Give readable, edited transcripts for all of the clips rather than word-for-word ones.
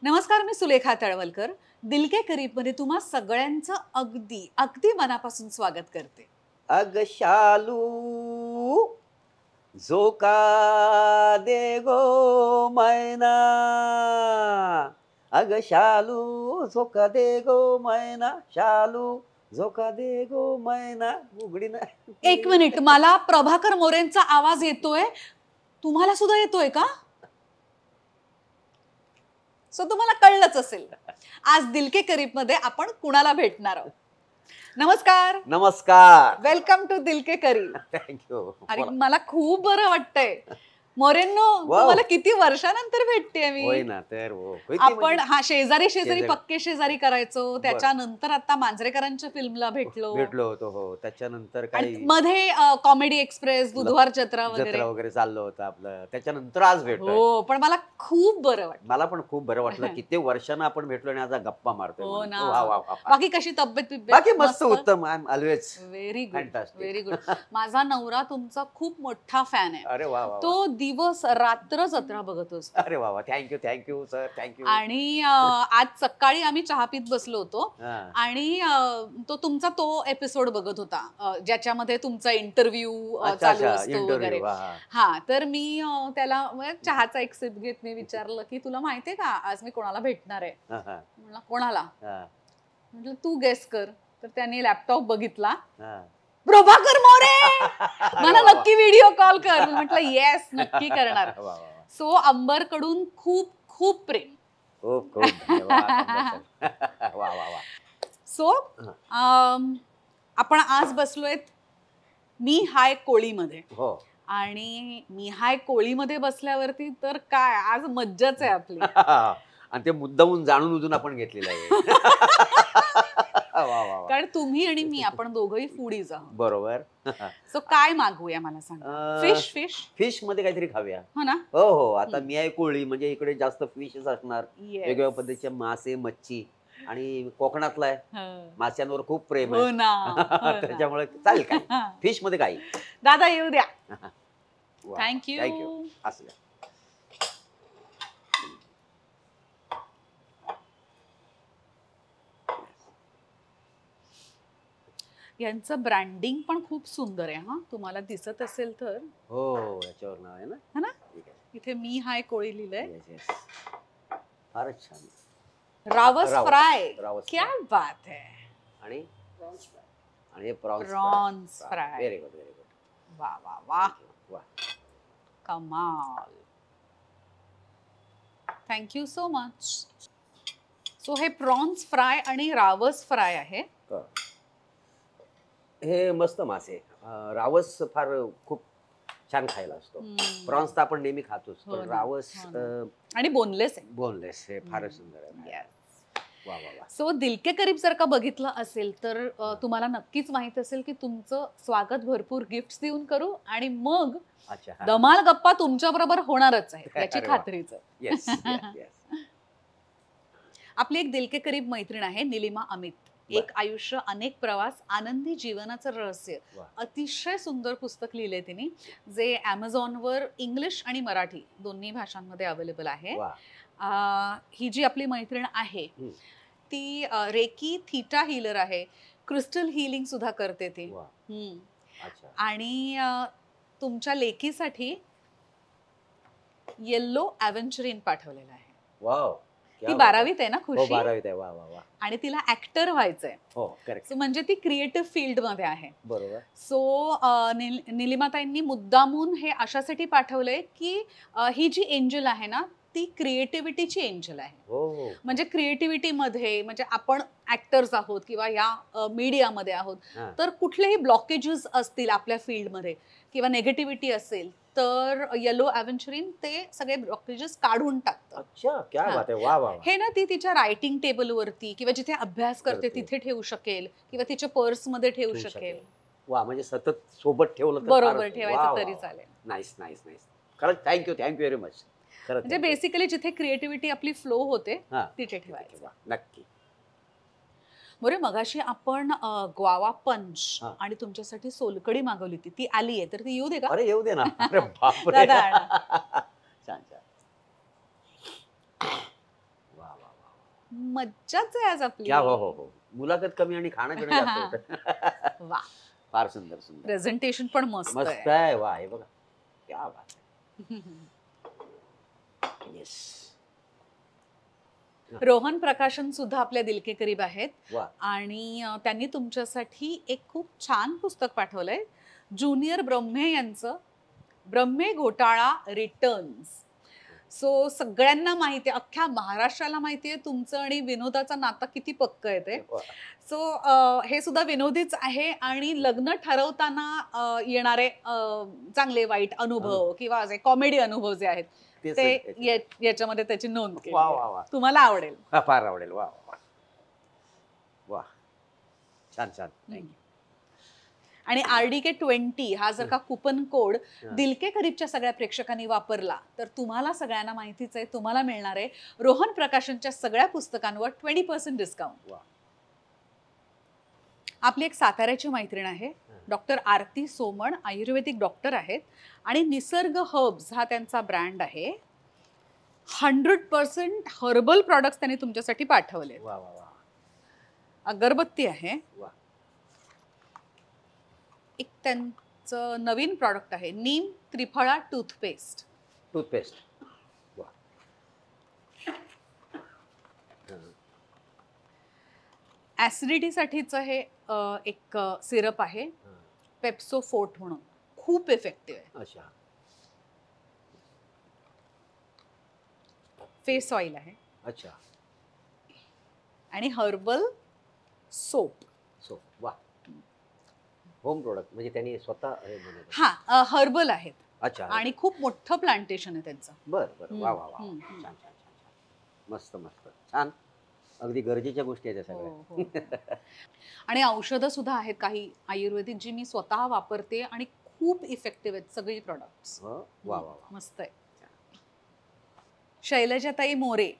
नमस्कार, मी सुलेखा तळवलकर. दिल के करीब मध्ये तुम्हा सगळ्यांचं अगदी अगदी मनापासून स्वागत करते. अग शालू झोका दे गो मैना, अग शालू झोका दे गो मैना, शालू झोका दे गो मैना. उघडी ना. एक मिनिट, मला प्रभाकर मोरेंचा आवाज येतोय. तुम्हाला सुद्धा येतोय का? सो तुम्हाला कळलंच असेल, आज दिल के करीब मध्ये आपण कुणाला भेटणार आहोत. नमस्कार, नमस्कार. वेलकम टू दिल के करीब. थँक्यू. अरे मला खूप बरं वाटतंय. मोरेंनो, वाव. तुम्हाला किती वर्षानंतर भेटते मी. होय ना. तर हो. आपण शेजारी शेजारी. पक्के शेजारी करायचो, त्याच्यानंतर आता मांजरेकरांच्या फिल्मला भेटलो. होतो. हो. त्याच्यानंतर आणि काही मध्ये कॉमेडी एक्सप्रेस, बुधवार जत्रा जत्रा वगैरे. वगैरे चाललं होतं आपलं. त्याच्यानंतर आज भेटलो. हो, पण मला खूप बरं वाटतं. मला पण खूप बरं वाटलं. किती वर्षांना आपण भेटलो आणि आज गप्पा मारतोय. हो ना. वा वा वा. बाकी कशी तब्येत? बाकी मस्त, उत्तम. I am always very good, fantastic. Very good. माझा नवरा तुमचा खूप मोठा फॅन आहे. अरे वा वा. तो दिवस रात्र जत्रा बघत असतो. अरे वा वा. Thank you sir, thank you. आणि आज सकाळी आम्ही चहा पीत बसलो होतो हा. आणि तो तुमचा एपिसोड बघत होता, ज्याच्यामध्ये तुमचा इंटरव्ह्यू अच्छा, चालू असतो interview. वगैरे. वा, हा. हा, तर मी त्याला चहाचा एक सिप घेत मी विचारलं की तुला माहितीये का आज मी कोणाला भेटणार आहे. हा, हा, म्हणलं कोणाला? हा, म्हटलं तू गेस कर. तर त्याने लॅपटॉप बघितला. हा. प्रभाकर मोरे, मला वा, वा. नक्की व्हिडिओ कॉल कर. म्हटलं येस, नक्की करणार. वा, वा, वा. सो अंबर कडून खूप खूप प्रेम. खूप खूप धन्यवाद. वा वा वा. सो आपण आज बसलोय मी हाय कोळीमध्ये. हो. आणि मी हाय कोळीमध्ये बसल्यावरती तर काय आज मज्जाच आहे आपली. आणि ते मुद्दामून जाणून उजून आपण घेतलेलं आहे. वा वा वा. कारण तुम्ही आणि मी आपण दोघंही फूडीज आहोत. बरोबर. सो काय मागवूया मला सांगा. फिश फिश मध्ये काहीतरी खाऊया. हो ना. हो हो. आता मी आहे कोळी, म्हणजे इकडे जास्त फिशच असणार. Yes. वेगवेगळ्या पद्धतीचे मासे, मच्छी. आणि कोकणातला आहे, हं. माशांवर खूप प्रेम हो आहे. ना, हो ना. त्याच्यामुळे चालेल काय फिश मध्ये काही. दादा येऊ द्या. वा, थँक्यू. थँक्यू. असं द्या. यांचं ब्रँडिंग पण खूप सुंदर आहे. हा, तुम्हाला दिसत असेल तर. हो, याच्यावर नाव आहे ना. है ना. ठीक आहे. इथे मी हाय कोळी लिहिलंय. Yes, yes. फारच छान. रावस रावस. फ्राय. रावस क्या फ्राय. बात है. आणि आणि prawns prawns fry. Very good, very good. वा वा वा, वा. कमाल. Thank you so much. सो हे प्रॉन्स फ्राय आणि रावस फ्राय आहे. हे मस्त मासे. रावस फार खूप छान खायला असतो. प्रॉन्स तर आपण नेहमी खातोच, हो पण ना, रावस हो ना. आणि बोनलेस आहे. बोनलेस हे फारच सुंदर आहे. Yes. वा वा वा. सो दिल के करीब जर का बघितलं असेल तर तुम्हाला नक्कीच माहित असेल की तुमचं स्वागत भरपूर गिफ्ट्स देऊन करू आणि मग अच्छा. हा. धमाल गप्पा तुमच्या बरोबर होणारच आहे, याची अरे वा. खात्रीच. Yes, yes, yes. आपली एक दिल के करीब मैत्रीण आहे निलिमा अमित. एक आयुष्य, अनेक प्रवास, आनंदी जीवनाचं रहस्य, वा. अतिशय सुंदर पुस्तक लिहिलंय तिने, जे ॲमेझॉनवर इंग्लिश आणि मराठी दोन्ही भाषांमध्ये अवेलेबल आहे. वा. ही जी आपली मैत्रीण आहे ती रेकी थीटा हीलर आहे. क्रिस्टल हीलिंग सुद्धा करते ती. वा. अच्छा. आणि तुमच्या लेकीसाठी येल्लो ॲव्हेंचरिन पाठवलेला आहे. वाव. ती 12वीत आहे ना हो, खुशी. 12वीत आहे. वा वा वा. आणि तिला ऍक्टर व्हायचंय. हो, करेक्ट. सो म्हणजे ती क्रिएटिव्ह फील्ड मध्ये आहे. बरोबर. सो निलिमाताईंनी मुद्दामून हे अशासाठी पाठवलंय की ही जी एंजल आहे ना ती क्रिएटिव्हिटीची एंजल आहे. हो. म्हणजे क्रिएटिव्हिटी मध्ये, म्हणजे आपण ऍक्टर्स आहोत किंवा या मीडियामध्ये आहोत, हा. तर कुठलेही ब्लॉकेजेस असतील आपल्या फील्डमध्ये किंवा नेगेटिव्हिटी असेल तर येलो ॲव्हेंचरिन ते सगळे ब्लॉकेजेस काढून टाकतं. अच्छा, क्या हा. बात आहे. वा वा वा. हे ना ती तिच्या रायटिंग टेबलवरती किंवा जिथे अभ्यास करते तिथे ठेवू शकेल किंवा तिच्या पर्समध्ये ठेवू शकेल. वा, म्हणजे सतत सोबत ठेवलं तर बरोबर फारच. ठेवायचं वा, तरी वा, वा. चालेल. Nice nice nice. खरंच थँक्यू व्हेरी मच. म्हणजे बेसिकली जिथे क्रिएटिव्हिटी आपली फ्लो होते तिथे ठेवायचं. नक्की. बरं, मगाशी आपण ग्वावा पंच आणि तुमच्यासाठी सोलकडी मागवली होती, ती आली आहे, तर ती येऊ दे का? अरे येऊ दे ना. अरे बापरे. दादा छान छान. वा वा. मज्जाच आहे आज आपली. क्या हो हो हो, मुलाखत कमी आणि खाणं पिणं जास्त होतं. वा, फार सुंदर सुंदर, प्रेझेंटेशन पण मस्त मस्त आहे. आहे. वा, हे बघा, क्या बात आहे. येस. रोहन प्रकाशन सुद्धा आपल्या दिल के करीब आहेत वा, आणि त्यांनी तुमच्यासाठी एक खूप छान पुस्तक पाठवलंय, ज्युनियर ब्रह्मे यांचं ब्रह्मे घोटाळा रिटर्न्स. सो सगळ्यांना माहिती आहे, अख्ख्या महाराष्ट्राला माहिती आहे तुमचं आणि विनोदाचं नातं किती पक्क आहे ते. वा. सो हे सुद्धा विनोदीच आहे आणि लग्न ठरवताना येणारे चांगले वाईट अनुभव किंवा असे कॉमेडी अनुभव जे आहेत तेच ते आहे. याच्यामध्ये त्याची नोंद केली वा आहे. वा वा, तुम्हाला आवडेल. हा, फार आवडेल. वा वा वा, छान छान, थँक्यू. आणि RDK20 हा जर का कुपन कोड हा. दिलके करीबच्या सगळ्या प्रेक्षकांनी वापरला तर तुम्हाला सगळ्यांना माहितीच आहे, तुम्हाला मिळणार आहे रोहन प्रकाशनच्या सगळ्या पुस्तकांवर 20% डिस्काउंट. वा. आपली एक साताऱ्याची मैत्रीण आहे, डॉक्टर आरती सोमण, आयुर्वेदिक डॉक्टर आहेत आणि निसर्ग हर्ब्स हा त्यांचा ब्रँड आहे. 100% हर्बल प्रॉडक्ट्स त्यांनी तुमच्यासाठी पाठवले. वा वा वा अगरबत्ती आहे, वा, एक त्यांचं नवीन प्रॉडक्ट आहे नीम त्रिफळा टूथपेस्ट. टूथपेस्ट. वा. ऍसिडिटीसाठीचं हे एक सिरप आहे, पेप्सोफोर्ट म्हणून, खूप इफेक्टिव्ह आहे. अच्छा. फेस ऑइल आहे अच्छा. आणि हर्बल सोप. सो वा, होम प्रोडक्ट म्हणजे त्यांनी स्वतः हे बनवलं. हा, हर्बल आहेत अच्छा. आणि खूप मोठं प्लांटेशन आहे त्यांचं. बर बर, वा वा वा, हम्म, छान हम्म. छान छान छान, मस्त मस्त, छान. अगदी गरजेच्या गोष्टी आहेत त्या हो, सगळ्या. हो. आणि औषधं सुद्धा आहेत काही आयुर्वेदिक जी मी स्वतः वापरते आणि खूप इफेक्टिव्ह आहेत सगळी प्रॉडक्ट्स. हो, वा वा वा. मस्त आहे. शैलजाताई मोरे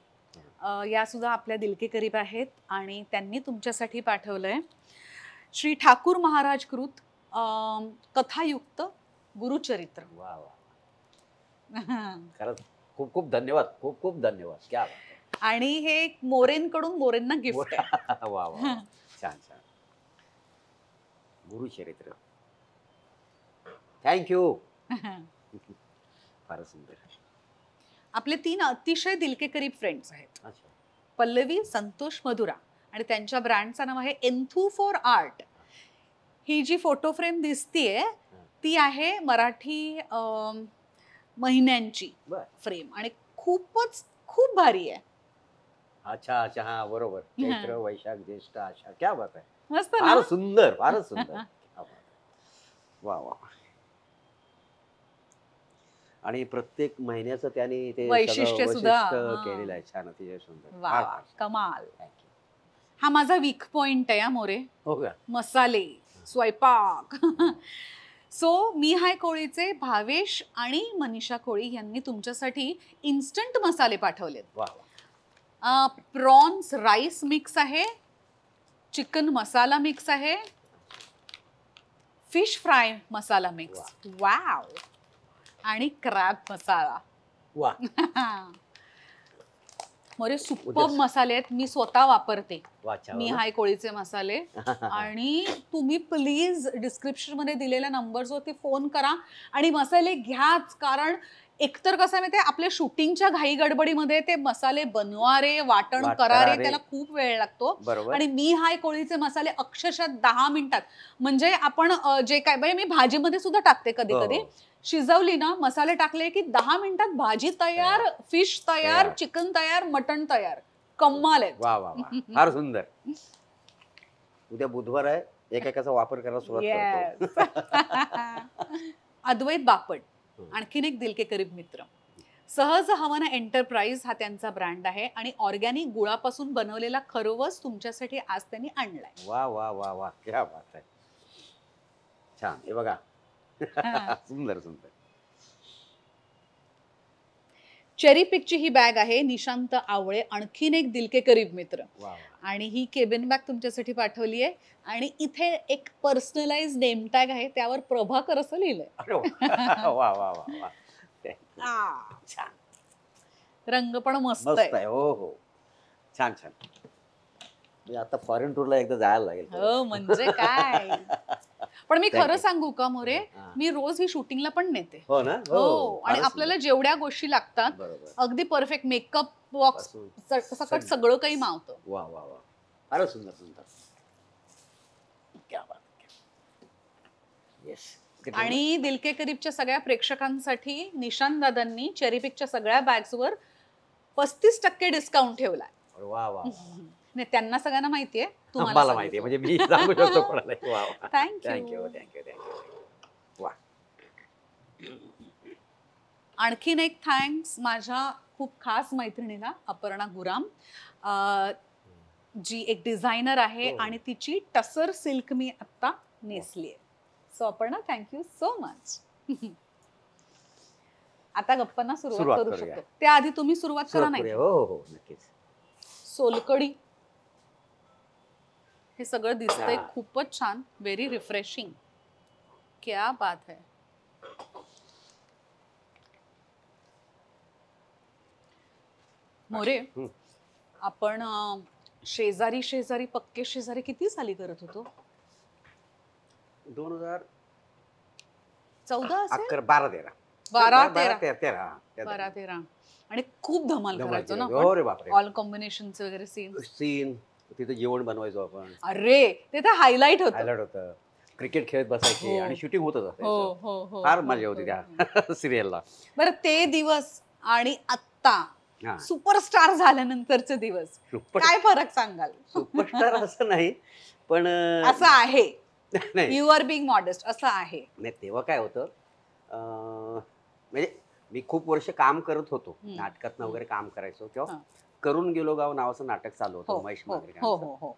या सुद्धा आपल्या दिलके करीब आहेत आणि त्यांनी तुमच्यासाठी पाठवलंय श्री ठाकूर महाराज कृत कथायुक्त गुरुचरित्र. वा वा, खरंच खूप खूप धन्यवाद, खूप खूप धन्यवाद. क्या बात आहे. आणि हे मोरेंकडून मोरेंना गिफ्ट आहे. वा वा, छान छान. गुरुचरित्र, थँक्यू. फार सुंदर. आपले 3 अतिशय दिलके करीब फ्रेंड्स आहेत, अच्छा. पल्लवी, संतोष, मधुरा, आणि त्यांच्या ब्रँडचं नाव आहे एन्थू फॉर आर्ट. ही जी फोटो फ्रेम दिसतीये ती आहे मराठी महिन्यांची बर. फ्रेम आणि खूप भारी आहे. अच्छा अच्छा, हा बरोबर. चैत्र वैशाख ज्येष्ठ आषाढ, क्या बात आहे. मस्त ना? फार सुंदर, फारच सुंदर. क्या बात आहे. वा वा. आणि प्रत्येक महिन्याचं त्यांनी ते वैशिष्ट्य सुद्धा, केलेलं आहे. छान, अतिशय सुंदर. वा फार वा, फार. कमाल. Thank you. हा माझा वीक पॉइंट आहे, मोरे. हो का. मसाले, स्वयंपाक. सो मी हाय कोळीचे भावेश आणि मनीषा कोळी यांनी तुमच्यासाठी इन्स्टंट मसाले पाठवलेत. वा वा. प्रॉन्स राईस मिक्स आहे, चिकन मसाला मिक्स आहे, फिश फ्राय मसाला मिक्स, वाव, आणि क्रॅब मसाला. वा. मोरे सुपर मसाले आहेत, मी स्वतः वापरते. वाचा. मी हाय कोळीचे मसाले. आणि तुम्ही प्लीज डिस्क्रिप्शन मध्ये दिलेल्या नंबर्सवरती फोन करा आणि मसाले घ्याच, कारण एकतर कसं माहिती आहे, आपल्या शूटिंगच्या घाई गडबडीमध्ये ते मसाले बनवा रे, वाटण करा रे, त्याला खूप वेळ लागतो. बरोबर. आणि मी हाय कोळीचे मसाले अक्षरशः 10 मिनिटात, म्हणजे आपण जे काय, म्हणजे मी भाजीमध्ये सुद्धा टाकते कधी कधी, शिजवली ना, मसाले टाकले की 10 मिनिटात भाजी तयार, फिश तयार, चिकन तयार, मटण तयार. कमाल आहे. वा वा वा, फार सुंदर. उद्या बुधवार आहे, एकेकाचा वापर करायला सुरुवात करतो. अद्वैत बापट, आणखीन एक दिलके करीब मित्र. सहज हवन एंटरप्राइज हा त्यांचा ब्रँड आहे आणि ऑर्गॅनिक गुळापासून बनवलेला खरवस तुमच्यासाठी आज त्यांनी आणलाय. वा वा वा वा, क्या बात आहे. छान, हे बघा. सुंदर सुंदर. चेरी पिकची ही बॅग आहे, निशांत आवळे, आणखीन एक दिलके करीब मित्र. आणि ही केबिन बॅग तुमच्यासाठी पाठवली आहे आणि इथे एक पर्सनलाइज नेम टॅग आहे, त्यावर प्रभाकर असं लिहिलंय. वा वा वा वा, रंग पण मस्त आहे. हो हो. छान छान. म्हणजे आता फॉरेन टूरला एकदा जायला लागेल. हो म्हणजे काय. पण मी Thank खरं you. सांगू का मोरे, हा. मी रोज ही शूटिंगला पण नेते. हो ना. हो आणि फारच आपल्याला सुंदर. जेवढ्या गोष्टी लागतात बरोबर. अगदी परफेक्ट मेकअप बॉक्स पासून सकट सगळं. सगळं काही मावतं. वा वा वा. फारच सुंदर सुंदर. क्या बात. येस. आणि दिल के करीबच्या सगळ्या प्रेक्षकांसाठी निशांत दादांनी चेरी पिकच्या सगळ्या बॅग्सवर 35% डिस्काउंट ठेवलाय. वा वा. नाही त्यांना सगळ्यांना माहितीये, तुम्हाला मला माहितीये, म्हणजे मी सांगू शकतो कोणाला. वा वा. थँक्यू. Thank you thank you thank you. वा. आणखीन एक थँक्स माझ्या खूप खास मैत्रिणीला अपर्णा गुराम, जी एक डिझायनर आहे हो. आणि तिची टसर सिल्क मी आता नेसली आहे. So Aparna thank you so much. आता गप्पांना सुरुवात सुरुवात करू करूया. शकतो. त्याआधी तुम्ही सुरुवात करा. सुरुवात नाही करूया. हो हो नक्कीच. सोलकडी हे सगळं दिसतंय हा. खूपच छान. Very refreshing. क्या बात है. मोरे, हं. आपण शेजारी शेजारी पक्के शेजारी किती साली करत होतो? 2011 14 असेल? 12-13. 12-13. त्या 12-13 आणि खूप धमाल धमाल करायचो ना केली. हो रे बापरे. ऑल कॉम्बिनेशनचे वगैरे सीन. सीन तिथे जेवण बनवायचो आपण. अरे ते तर हायलाइट होतं. हायलाइट होतं. क्रिकेट खेळत बसायचे हो. आणि शूटिंग होतच हो असायचं. हो हो. फार हो, मजा होती हो, त्या सिरियलला. बरं ते दिवस आणि आत्ता हा. सुपरस्टार झाल्यानंतरचे दिवस काय फरक सांगाल? सुपरस्टार असं नाही, पण असं आहे. नाही यू आर बिंग मॉडेस्ट असं आहे. नाही, तेव्हा काय होतं, म्हणजे मी खूप वर्ष काम करत होतो, हम्म. नाटकातनं वगैरे काम करायचो. तेव्हा हा. करून गेलो गाव नावाचं नाटक चालू हो होतं महेश हो मांजरेकरांचं. हो हो हो.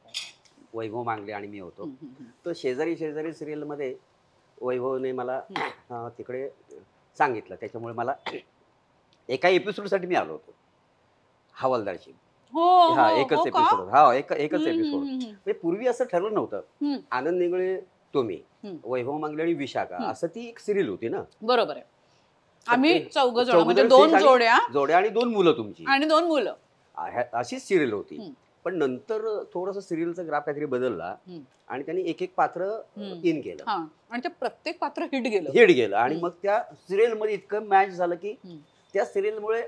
वैभव मांगले आणि मी होतो. हम्म, हम्म, हम्म. तर शेजारी शेजारी सिरियलमध्ये वैभवने मला तिकडे सांगितलं. त्याच्यामुळे मला एका एपिसोडसाठी मी आलो होतो, हवालदारची. हो हा हो, एकच हो का? एपिसोड. हा एकच हम्म, एपिसोड. हम्म, हम्म, म्हणजे पूर्वी असं ठरलं नव्हतं. हम्म. आनंद निगळे तुम्ही, हम्म. वैभव मांगले आणि विशाखा असं ती एक सिरियल होती ना. बरोबर आहे. तर आम्ही ते चौघ जण चौघ म्हणजे जण 2 sis आणि जोड्या जोड्या आणि 2 मुलं तुमची, आणि 2 मुलं. अशीच सिरियल होती. हम्म. पण नंतर थोडंसं सिरियलचा ग्राफ काहीतरी बदलला हम्म. आणि त्यांनी एक एक पात्र हम्म. इन केलं, हा आणि ते प्रत्येक पात्र हिट गेलं. हेड गेलं. आणि हम्म. मग त्या सिरियल मध्ये इतकं मॅच झालं की हम्म. त्या सिरियलमुळे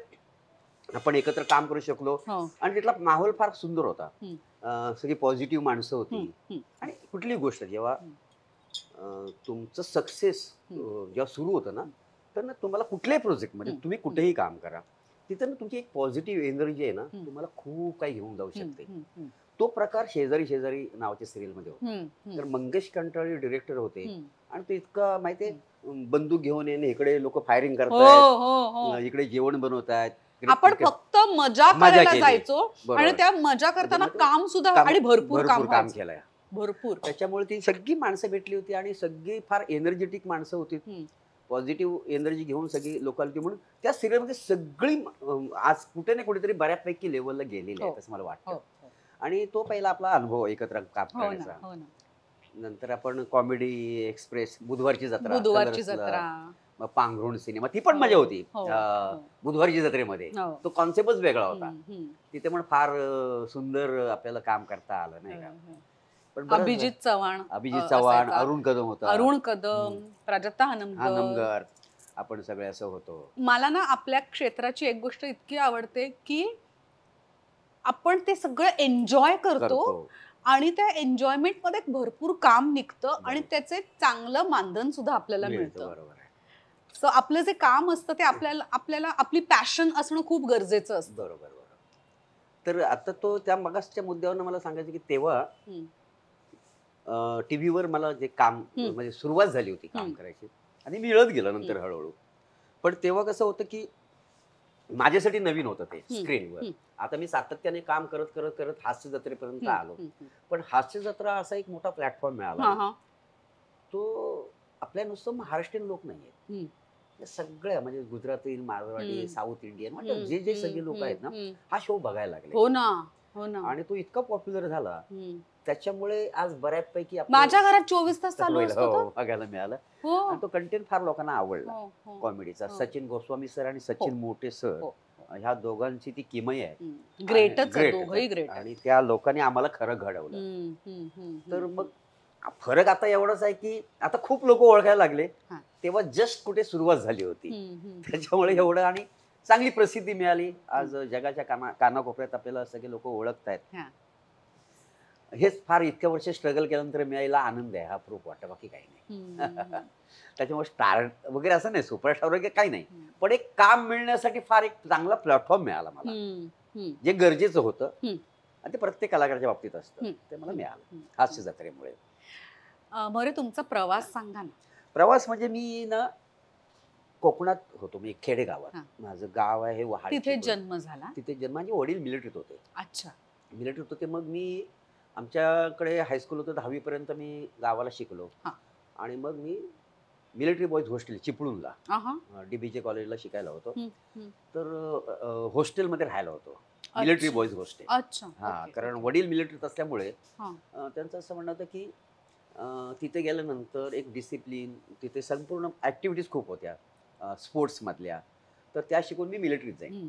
आपण एकत्र काम करू शकलो. हो. आणि तिथला माहोल फार सुंदर होता. हम्म. सगळी पॉझिटिव्ह माणसं होती. हम्म. हम्म. आणि कुठलीही गोष्ट जेव्हा तुमचं सक्सेस जेव्हा सुरू होतं ना, तर ना तुम्हाला कुठल्याही प्रोजेक्टमध्ये तुम्ही कुठेही काम करा, तिथं ना तुमची एक पॉझिटिव्ह एनर्जी आहे ना, तुम्हाला खूप काही घेऊन जाऊ शकते. हम्म. तो प्रकार शेजारी शेजारी नावाच्या सिरियलमध्ये होता. हम्म. तर मंगेश कंटाळे डिरेक्टर होते. हम्म. आणि तो इतका माहितीये, बंदूक घेऊन येणे, इकडे लोक फायरिंग हो करतायत, हो हो. इकडे जेवण बनवतायत. आपण फक्त मजा मजा करायला केली. जायचो बरोबर. आणि त्या मजा करताना त्याच्यामध्ये काम सुद्धा आणि भरपूर काम व्हायचं. केलंय. भरपूर. त्याच्यामुळे ती सगळी माणसं भेटली होती आणि सगळी फार एनर्जेटिक माणसं होती. पॉझिटिव्ह एनर्जी घेऊन सगळी लोकांची, म्हणून त्या सिरियलमध्ये सगळी आज कुठे ना कुठेतरी बऱ्यापैकी लेवलला गेलेली आहे असं मला वाटतं. आणि तो पहिला आपला अनुभव एकत्र काम करण्याचा. नंतर आपण कॉमेडी एक्सप्रेस, बुधवारची जत्रा, मग पांघरुण सिनेमा, ती पण मजा होती. बुधवारची जत्रेमध्ये तो कॉन्सेप्टच वेगळा होता. तिथे पण फार सुंदर आपल्याला काम करता आलं नाही का. पण अभिजित चव्हाण, अरुण कदम होता, प्राजक्ता हनमकर, आपण सगळे असं होतो. मला ना आपल्या क्षेत्राची एक गोष्ट इतकी आवडते की आपण ते सगळं एन्जॉय करतो आणि त्या एन्जॉयमेंट मध्ये भरपूर काम निघतं आणि त्याचे चांगलं मानधन सुद्धा आपल्याला मिळतं. बरोबर आहे. सो आपलं जे काम असतं ते आपल्याला आपली पॅशन असणं खूप गरजेचं असतं. बरोबर. तर आता तो त्या मगासच्या मुद्द्यावर मला सांगायचं की तेव्हा टीव्हीवर मला जे काम म्हणजे सुरुवात झाली होती काम करायची आणि मिळत गेलं नंतर हळूहळू. पण तेव्हा कसं होतं की माझ्यासाठी नवीन होतं ते स्क्रीनवर. आता मी सातत्याने काम करत करत करत हास्य जत्रेपर्यंत आलो. पण हास्य जत्रा असा एक मोठा प्लॅटफॉर्म मिळाला. तो आपल्या नुसतं महाराष्ट्रीयन लोक नाहीये, सगळ्या म्हणजे गुजराती, मारवाडी, साऊथ इंडियन, म्हणजे जे जे सगळे लोक आहेत ना, हा शो बघायला लागले. हो ना. आणि तो इतका पॉप्युलर झाला, त्याच्यामुळे आज बऱ्यापैकी माझ्या घरात 24 तास चालू असतो बघायला मिळालं. आणि तो कंटेंट फार लोकांना आवडला कॉमेडीचा. सचिन गोस्वामी सर आणि सचिन मोटे सर ह्या दोघांची ती किमया आहे. ग्रेटच आहे, great दोघंही ग्रेट आणि त्या लोकांनी आम्हाला खरं घडवलं. तर मग फरक आता एवढाच आहे की आता खूप लोक ओळखायला लागले. हा. तेव्हा जस्ट कुठे सुरुवात झाली होती. त्याच्यामुळे एवढं आणि चांगली प्रसिद्धी मिळाली. आज जगाच्या कानाकोपऱ्यात आपल्याला सगळे लोक ओळखतायत. हा. हेच फार इतक्या वर्ष स्ट्रगल केल्यानंतर मिळालेला आनंद आहे, हा प्रूफ वाटतं, बाकी काही नाही. त्याच्यामुळे स्टार वगैरे असं नाही, सुपरस्टार वगैरे काही नाही, पण एक काम मिळण्यासाठी फार एक चांगला प्लॅटफॉर्म मिळाला मला, जे गरजेचं होतं आणि ते प्रत्येक कलाकाराच्या बाबतीत असतं. ते मला मिळालं हास्य जत्रेमुळे. मोरे, तुमचा प्रवास सांगा ना. प्रवास म्हणजे मी ना कोकणात होतो, मी खेडेगावात. माझं गाव आहे हे वहाडी. तिथे जन्म झाला? तिथे जन्म. माझे वडील मिलिटरीत होते. अच्छा. मिलिटरीत होते. मग मी आमच्याकडे हायस्कूल होतं, 10वी पर्यंत मी गावाला शिकलो. आणि मग मी मिलिटरी बॉईज हॉस्टेल चिपळूणला DBJ कॉलेजला शिकायला होतो. तर हॉस्टेलमध्ये राहायला होतो, मिलिटरी बॉईज हॉस्टेल. कारण वडील मिलिटरीत असल्यामुळे त्यांचं असं म्हणणं होतं की तिथे गेल्यानंतर एक डिसिप्लिन, तिथे संपूर्ण ॲक्टिव्हिटीज खूप होत्या स्पोर्ट्समधल्या. तर त्या शिकून मी मिलिटरीत जाईन.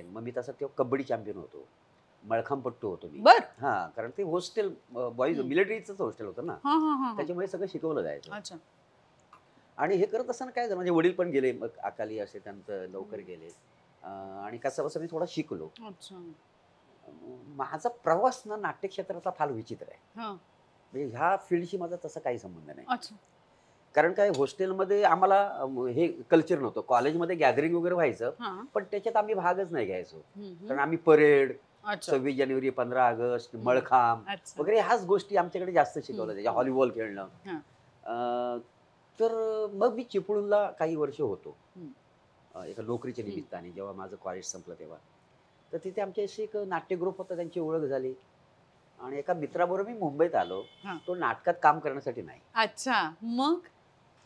मग मी तसं तेव्हा कबड्डी चॅम्पियन होतो, मळखांपट्टू होतो मी. कारण ते हॉस्टेल बॉईज मिलिटरीच हॉस्टेल होतं ना, त्याच्यामुळे सगळं शिकवलं जायचं. आणि हे करत असताना काय झालं, म्हणजे वडील पण गेले, मग अकाली असे त्यांचं लवकर गेले. आणि कसं बसं मी थोडा शिकलो. माझा प्रवास ना नाट्यक्षेत्राचा फार विचित्र आहे. म्हणजे ह्या फील्डशी माझा तसा काही संबंध नाही. कारण काय, हॉस्टेलमध्ये आम्हाला हे कल्चर नव्हतं. कॉलेजमध्ये गॅदरिंग वगैरे व्हायचं, पण त्याच्यात आम्ही भागच नाही घ्यायचो. कारण आम्ही परेड, 26 जानेवारी, 15 ऑगस्ट, मळखांब वगैरे ह्याच गोष्टी आमच्याकडे जास्त शिकवल्या जायच्या, व्हॉलीबॉल खेळणं. तर मग मी चिपळूणला काही वर्ष होतो एका नोकरीच्या निमित्ताने. जेव्हा माझं कॉलेज संपलं तेव्हा, तर तिथे आमच्याशी एक नाट्य ग्रुप होता, त्यांची ओळख झाली. आणि एका मित्राबरोबर मी मुंबईत आलो, तो नाटकात काम करण्यासाठी नाही. अच्छा. मग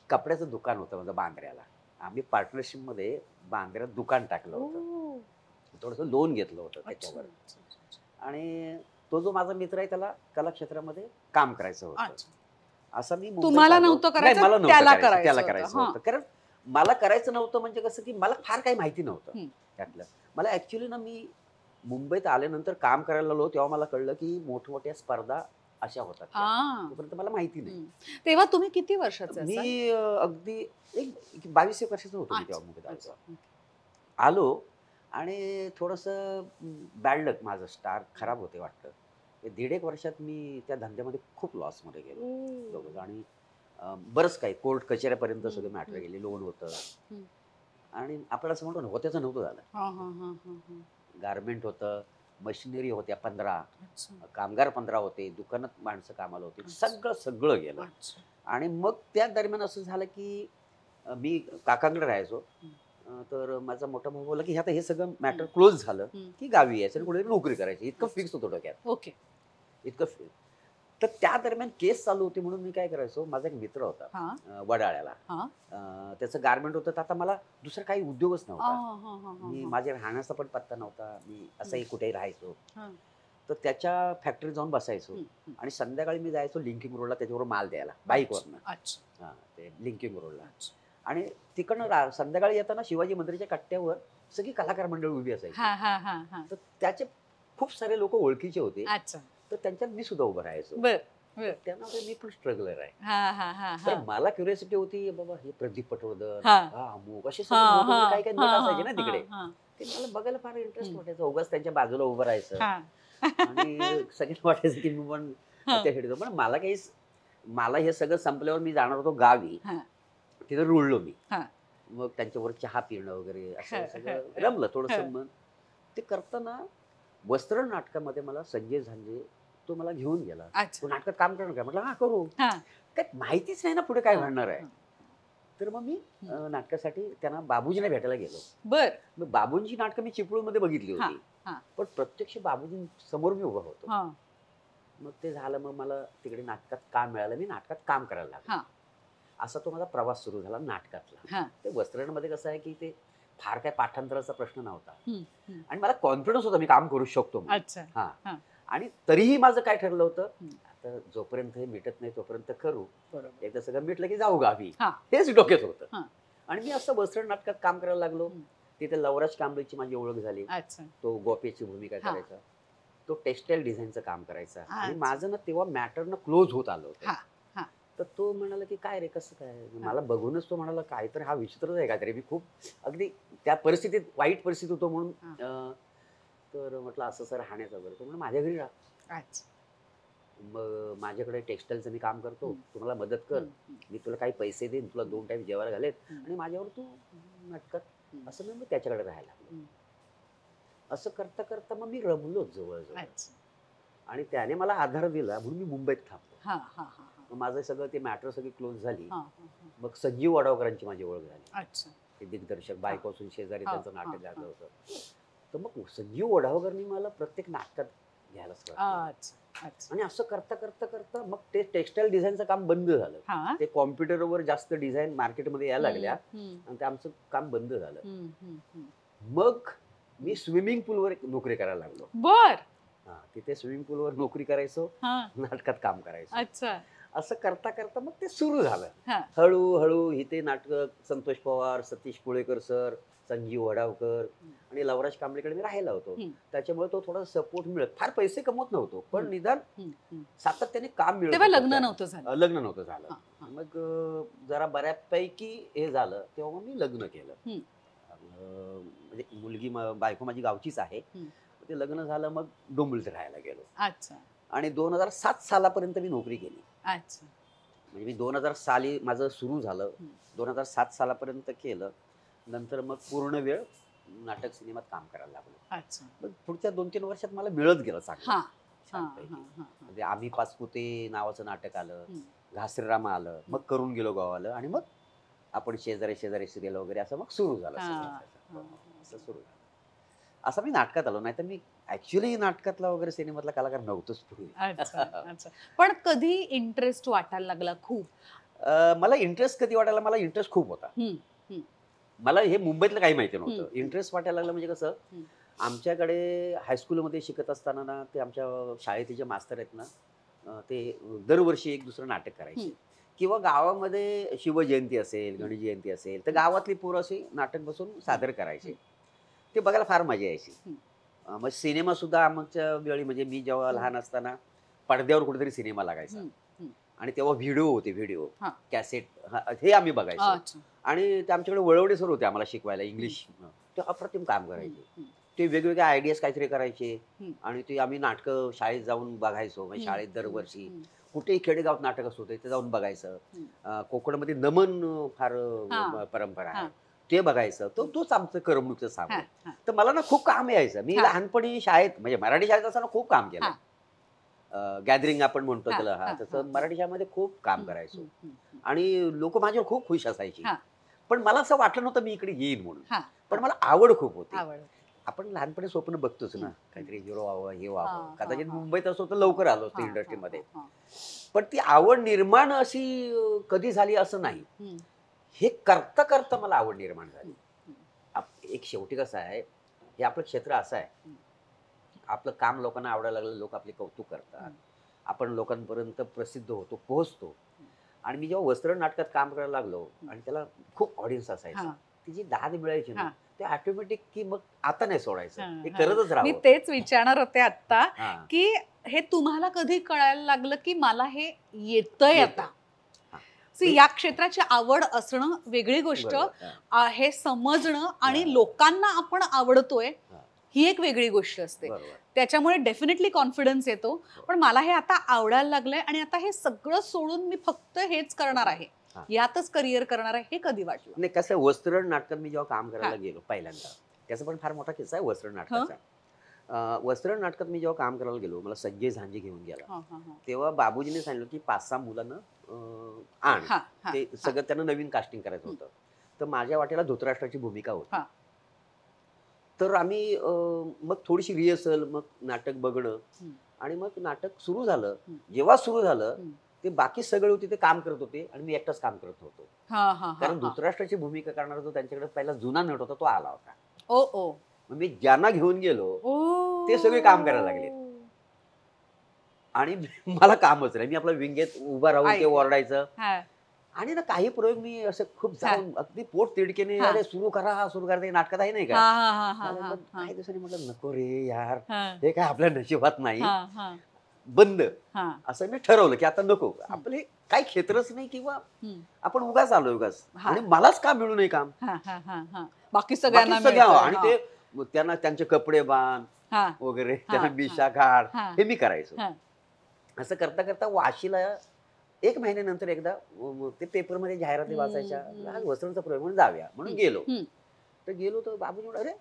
कपड्याचं दुकान होतं माझं बांद्र्याला. आम्ही पार्टनरशिप मध्ये बांद्र्यात दुकान टाकलं होतं, थोडंसं लोन घेतलं होतं त्याच्यावर. आणि तो जो माझा मित्र आहे त्याला कला क्षेत्रामध्ये काम करायचं होतं. असं मी तुम्हाला नव्हतं करायचं, मला त्याला करायचं होतं. कारण मला करायचं नव्हतं म्हणजे कसं की मला फार काही माहिती नव्हतं त्यातलं. मला ऍक्च्युली ना, मी मुंबईत आल्यानंतर काम करायला लागलो तेव्हा मला कळलं की मोठमोठ्या स्पर्धा अशा होतात, तोपर्यंत मला माहिती नाही. तेव्हा तुम्ही किती वर्षाचे? मी अगदी 22 वर्षाचा होतो मी तेव्हा मुंबईत आलो. आणि थोडंसं बॅड लक, माझं स्टार खराब होते वाटतं. 1.5 वर्षात मी त्या धंद्यामध्ये खूप लॉसमध्ये गेलो. आणि बरंच काही कोर्ट कचेऱ्यापर्यंत सगळं मॅटर गेले, लोन होतं. आणि आपण असं म्हणतो ना, होत्याचं नव्हतं झालं. गारमेंट होतं, मशिनरी होत्या 15, कामगार 15 होते, दुकानात माणसं कामाला होती, सगळं गेलं. आणि मग त्या दरम्यान असं झालं की मी काकांकडे राहायचो. तर माझा मोठा भाऊ बोलला की आता हे सगळं मॅटर क्लोज झालं की गावी यायचं आणि कुठेतरी नोकरी करायची, इतकं फिक्स होतं डोक्यात. इतकं तर त्या दरम्यान केस चालू होती, म्हणून मी काय करायचो, माझा एक मित्र होता वडाळ्याला, त्याचं गारमेंट होतं. तर आता मला दुसरा काही उद्योगच नव्हता, मी माझ्या राहण्याचा पण पत्ता नव्हता, मी असंही कुठेही राहायचो. तर त्याच्या फॅक्टरीत जाऊन बसायचो आणि संध्याकाळी मी जायचो लिंकिंग रोडला त्याच्यावर माल द्यायला बाईकवरनं. ते लिंकिंग रोडला. आणि तिकडनं संध्याकाळी येताना शिवाजी मंदिराच्या कट्ट्यावर सगळी कलाकार मंडळ उभी असायची. तर त्याचे खूप सारे लोक ओळखीचे होते, तर त्यांच्यात मी सुद्धा उभं राहायचो. त्यांना मी पण स्ट्रगलर आहे. तर मला क्युरियोसिटी होती, बाबा हे प्रदीप पटवर्धन, अमुक असे सगळे काही काही असायचे ना तिकडे, ते मला बघायला फार इंटरेस्ट वाटायचा. उगाच त्यांच्या बाजूला उभं राहायचं आणि सगळ्यांना वाटायचं की मी पण त्या खेळतो. पण मला हे सगळं संपल्यावर मी जाणार होतो गावी. तिथे रुळलो मी. मग त्यांच्यावर चहा पिणं वगैरे असं सगळं रमलं थोडंसं. मग ते करताना वस्त्र नाटकामध्ये मला संजय झांजे तो मला घेऊन गेला. तो नाटकात काम करणार का? म्हटलं हा करू. काय माहितीच नाही ना पुढे काय घडणार आहे. तर मग मी नाटकासाठी त्यांना बाबूजींना भेटायला गेलो. मग बाबूंची नाटकं मी चिपळूणमध्ये बघितली होती, पण प्रत्यक्ष बाबूजी समोर मी उभा होतो. मग ते झालं. मग मला तिकडे नाटकात काम मिळालं, मी नाटकात काम करायला लागलो. असा तो माझा प्रवास सुरू झाला नाटकातला. ते वस्त्रांमध्ये कसं आहे की ते फार काय पाठांतराचा प्रश्न नव्हता आणि मला कॉन्फिडन्स होता मी काम करू शकतो. आणि तरीही माझं काय ठरलं होतं, आता जोपर्यंत हे मिटत नाही तोपर्यंत करू, एकदा सगळं मिटलं की जाऊ गावी, हेच डोक्यात होतं. आणि मी असं वस्त्र नाटकात काम करायला लागलो. तिथे लवराज कांबळेची माझी ओळख झाली. अच्छा. तो गोप्याची भूमिका हा. करायचा. तो टेक्सटाईल डिझाईनचं काम करायचा आणि अच्छा. माझं ना तेव्हा मॅटर ना क्लोज होत आलं होतं. हा, हा. तर तो म्हणाला की काय रे कसं काय, मला बघूनच तो म्हणाला काहीतरी हा विचित्रच आहे काहीतरी. मी खूप अगदी त्या परिस्थितीत वाईट परिस्थिती होतो म्हणून तर म्हटलं असं सर राहण्याचं वगैरे. तो म्हणून माझ्या घरी राहा. अच्छा. मग माझ्याकडे टेक्सटाईलचं मी काम करतो, तू मला मदत कर, हम्म, मी तुला काही पैसे देईन, तुला 2 टाइम जेवायला घालेन हम्म, आणि माझ्यावर तू नाटकात हम्म. असं मी मग त्याच्याकडे राहायला लागलो. हम्म. असं करता करता मग मी रमलोच जवळजवळ अच्छा. आणि त्याने मला आधार दिला म्हणून मी मुंबईत थांबलो. हा, हा, हा, हा. मग माझं सगळं ते मॅटर सगळी क्लोज झाली. हा, हा, हा. मग संजीव वडावकरांची माझी ओळख झाली. अच्छा. ते दिग्दर्शक बायको असून शेजारी हा, त्यांचं हा, नाटक गाजलं हा. होतं. तर मग संजीव वडावकरनी मला प्रत्येक नाटकात घ्यायला सुरुवात केली. अच्छा. अच्छा. आणि असं करता करता करता मग ते टेक्सटाईल डिझाईनचं काम बंद झालं. हा. ते कॉम्प्युटरवर जास्त डिझाईन मार्केटमध्ये यायला लागल्या हम्म, आणि ते आमचं काम बंद झालं. हम्म, हम्म, हम्म. मग मी स्विमिंग पूलवर नोकरी करायला लागलो. बर. तिथे स्विमिंग पूलवर नोकरी करायचो, हा. नाटकात काम करायचो. अच्छा. असं करता करता मग ते सुरू झालं. हा. हळूहळू इथे नाटक संतोष पवार, सतीश कुळेकर सर, संजीव वडावकर आणि लवराज कांबळेकडे मी राहिला होतो. हम्म. त्याच्यामुळे तो थोडा सपोर्ट मिळत. फार पैसे कमवत नव्हतो पण निदान हम्म, हम्म. सातत्याने काम मिळत तेव्हा होतं लग्न त्याला. नव्हतं झालं. लग्न नव्हतं झालं. हा, हा. मग जरा बऱ्यापैकी हे झालं तेव्हा मी लग्न केलं. हम्म. म्हणजे मुलगी बायको माझी गावचीच आहे. हम्म. ते लग्न झालं मग डोंबिवलीत राहायला गेलो अच्छा. आणि 2007 सालापर्यंत मी नोकरी केली. अच्छा. म्हणजे मी 2000 साली माझं सुरू झालं. 2007 सालापर्यंत केलं. नंतर मग पूर्ण वेळ नाटक सिनेमात काम करायला लागलो. अच्छा. मग पुढच्या 2-3 वर्षात मला मिळत गेलं चांगलं. हा, हा, छानपैकी. हा, हा. म्हणजे आम्ही पाचपुते नावाचं नाटक आलं, हम्म. घासरीरामा आलं, मग करून गेलो गावाला आणि मग आपण शेजारी शेजारी सिरियल वगैरे असं मग सुरू झालं हा, सगळं. हा. असं सुरू झालं. असं मी नाटकात आलो, नाही तर मी ऍक्च्युली नाटकातला वगैरे सिनेमातला कलाकार नव्हतोच पूर्वी. अच्छा. अच्छा. पण कधी इंटरेस्ट वाटायला लागला खूप? मला इंटरेस्ट कधी वाटायला, मला इंटरेस्ट खूप होता. हम्म, हम्म. मला हे मुंबईतलं काही माहिती नव्हतं. हम्म. इंटरेस्ट वाटायला लागला म्हणजे कसं, हम्म. आमच्याकडे हायस्कूलमध्ये शिकत असताना ना ते आमच्या शाळेचे जे मास्तर आहेत ना ते दरवर्षी एक दुसरं नाटक करायचे किंवा गावामध्ये शिवजयंती असेल, गणेश जयंती असेल तर गावातली पोरं अशी नाटक बसून सादर करायचे. ते बघायला फार मजा यायची. मग सिनेमा सुद्धा आमच्या वेळी म्हणजे मी जेव्हा लहान असताना पडद्यावर कुठेतरी सिनेमा लागायचा आणि तेव्हा व्हिडिओ होते, व्हिडिओ हा. कॅसेट हे आम्ही बघायचो. अच्छा. आणि ते आमच्याकडे वळवडे सर होते आम्हाला शिकवायला इंग्लिश. ते अप्रतिम काम करायचे. ते वेगवेगळे आयडियाज काहीतरी करायचे आणि ते आम्ही नाटकं शाळेत जाऊन बघायचो. म्हणजे शाळेत दरवर्षी कुठेही खेडेगावात नाटक असतो तिथे जाऊन बघायचं. कोकणमध्ये नमन फार परंपरा आहे, ते बघायचं. तोच आमचं करमणुकीचं साधन. तर मला ना खूप काम यायचं. मी लहानपणी शाळेत म्हणजे मराठी शाळेत असताना खूप काम केलं. गॅदरिंग आपण म्हणतो त्याला, तसं मराठी शाळेमध्ये खूप काम करायचो आणि लोक माझ्यावर खूप खुश असायची. पण मला असं वाटलं नव्हतं मी इकडे येईन म्हणून. पण मला आवड खूप होती. आपण लहानपणी स्वप्न बघतोच ना, काहीतरी हिरो व्हावं, हे व्हावं. कदाचित मुंबईत असो तर लवकर आलो असतो इंडस्ट्रीमध्ये. पण ती आवड निर्माण अशी कधी झाली असं नाही. हे करता करता मला आवड निर्माण झाली. एक शेवटी कसं आहे, हे आपलं क्षेत्र असं आहे, आपलं काम लोकांना आवडायला लागलं, लोक आपले कौतुक करतात, आपण लोकांपर्यंत प्रसिद्ध होतो, पोहोचतो. आणि मी जेव्हा वस्त्र नाटकात काम करायला लागलो आणि त्याला खूप ऑडियन्स असायचा, ती जी दाद मिळायची ना ते ऑटोमॅटिक की मग आता नाही सोडायचं, हे करतच राहावं. मी तेच विचारणार होते आता की हे तुम्हाला कधी कळायला लागलं की मला हे येतंय आता. या क्षेत्राची आवड असणं वेगळी गोष्ट, हे समजणं आणि लोकांना आपण आवडतोय ही एक वेगळी गोष्ट असते. त्याच्यामुळे डेफिनेटली कॉन्फिडन्स येतो. पण मला हे आता आवडायला लागलंय आणि आता हे सगळं सोडून मी फक्त हेच करणार आहे, यातच करिअर करणार आहे, हे कधी वाटलं? नाही, कसं वस्त्र नाटकात मी जेव्हा काम करायला गेलो पहिल्यांदा, त्याचा पण फार मोठा किस्सा आहे वस्त्र नाटकाचा. वस्त्र नाटकात मी जेव्हा काम करायला गेलो, मला संजय झांजे घेऊन गेला. तेव्हा बाबूजीने सांगितलं की 5-6 मुलांना आण, ते सगळं त्यांना नवीन कास्टिंग करायचं होतं. तर माझ्या वाटेला धृतराष्ट्राची भूमिका होती. तर आम्ही मग थोडीशी रिहर्सल, मग नाटक बघणं आणि मग नाटक सुरू झालं. जेव्हा सुरू झालं ते बाकी सगळे होते ते काम करत होते आणि मी एकटाच काम करत होतो. कारण धृतराष्ट्राची भूमिका करणारा जो त्यांच्याकडे पहिला जुना नट होता तो आला होता. मग मी ज्यांना घेऊन गेलो ते सगळे काम करायला लागले आणि मला कामच नाही. मी आपल्या विंगेत उभा राहून ते ओरडायचं आणि ना काही प्रयोग मी असं खूप जाऊन अगदी पोट तिडकेने हा. अरे सुरू करा ते नाटकात आहे नाही हा, का. हा, हा, हा, मला हा, एकदम हा, काही दिवसांनी म्हटलं नको रे यार, हा, हे काय आपल्या नशिबात नाही, हा, हा, बंद. हा. असं मी ठरवलं की आता नको, आपले काही क्षेत्रच नाही किंवा हम्म. आपण उगाच आलो उगाच, हा. आणि मलाच का मिळू नये काम, हा, हा, हा, हा. बाकी बाकी सगळ्यांना सगळ्या. मिळतंय. आणि हा, ते त्यांना त्यांचे कपडे बांध हा, वगैरे, हा, त्यांना हा, मिशा काढ, हा, हे मी करायचो. हा. असं करता करता वाशीला 1 महिन्यानंतर एकदा ते पेपरमध्ये जाहिराती वाचायच्या, आज वस्त्रांचा प्रयोग म्हणून जाऊया म्हणून गेलो. हम्म. तर गेलो तर बाबूजी म्हणून, अरे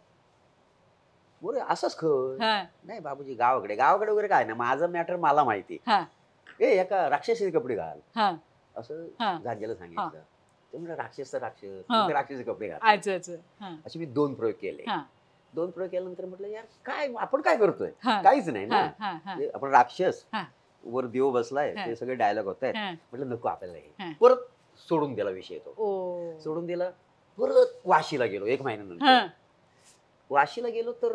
बोरे असंच खर हा, नाही बाबूजी, गावाकडे वगैरे काय ना, माझं मॅटर मला माहिती. हा, एका राक्षसी कपडे घाल हा, असं हा. झांजेला सांगितलं. ते म्हणजे राक्षस तर राक्षस, हा. मग ते राक्षसी कपडे घाल. अच्छा, अच्छा. हा, असे मी 2 प्रयोग केले. हा, 2 प्रयोग केल्यानंतर म्हटलं यार काय आपण काय करतोय, हा. काहीच नाही हा, ना. हा, हा, म्हणजे आपण राक्षस, हा. वर देव बसलाय, हा. ते सगळे डायलॉग होत आहेत. हा. म्हटलं नको आपल्याला हा. हे, परत सोडून दिला विषय तो. ओ. सोडून दिला. परत वाशीला गेलो 1 महिन्यानंतर. हा. वाशीला गेलो तर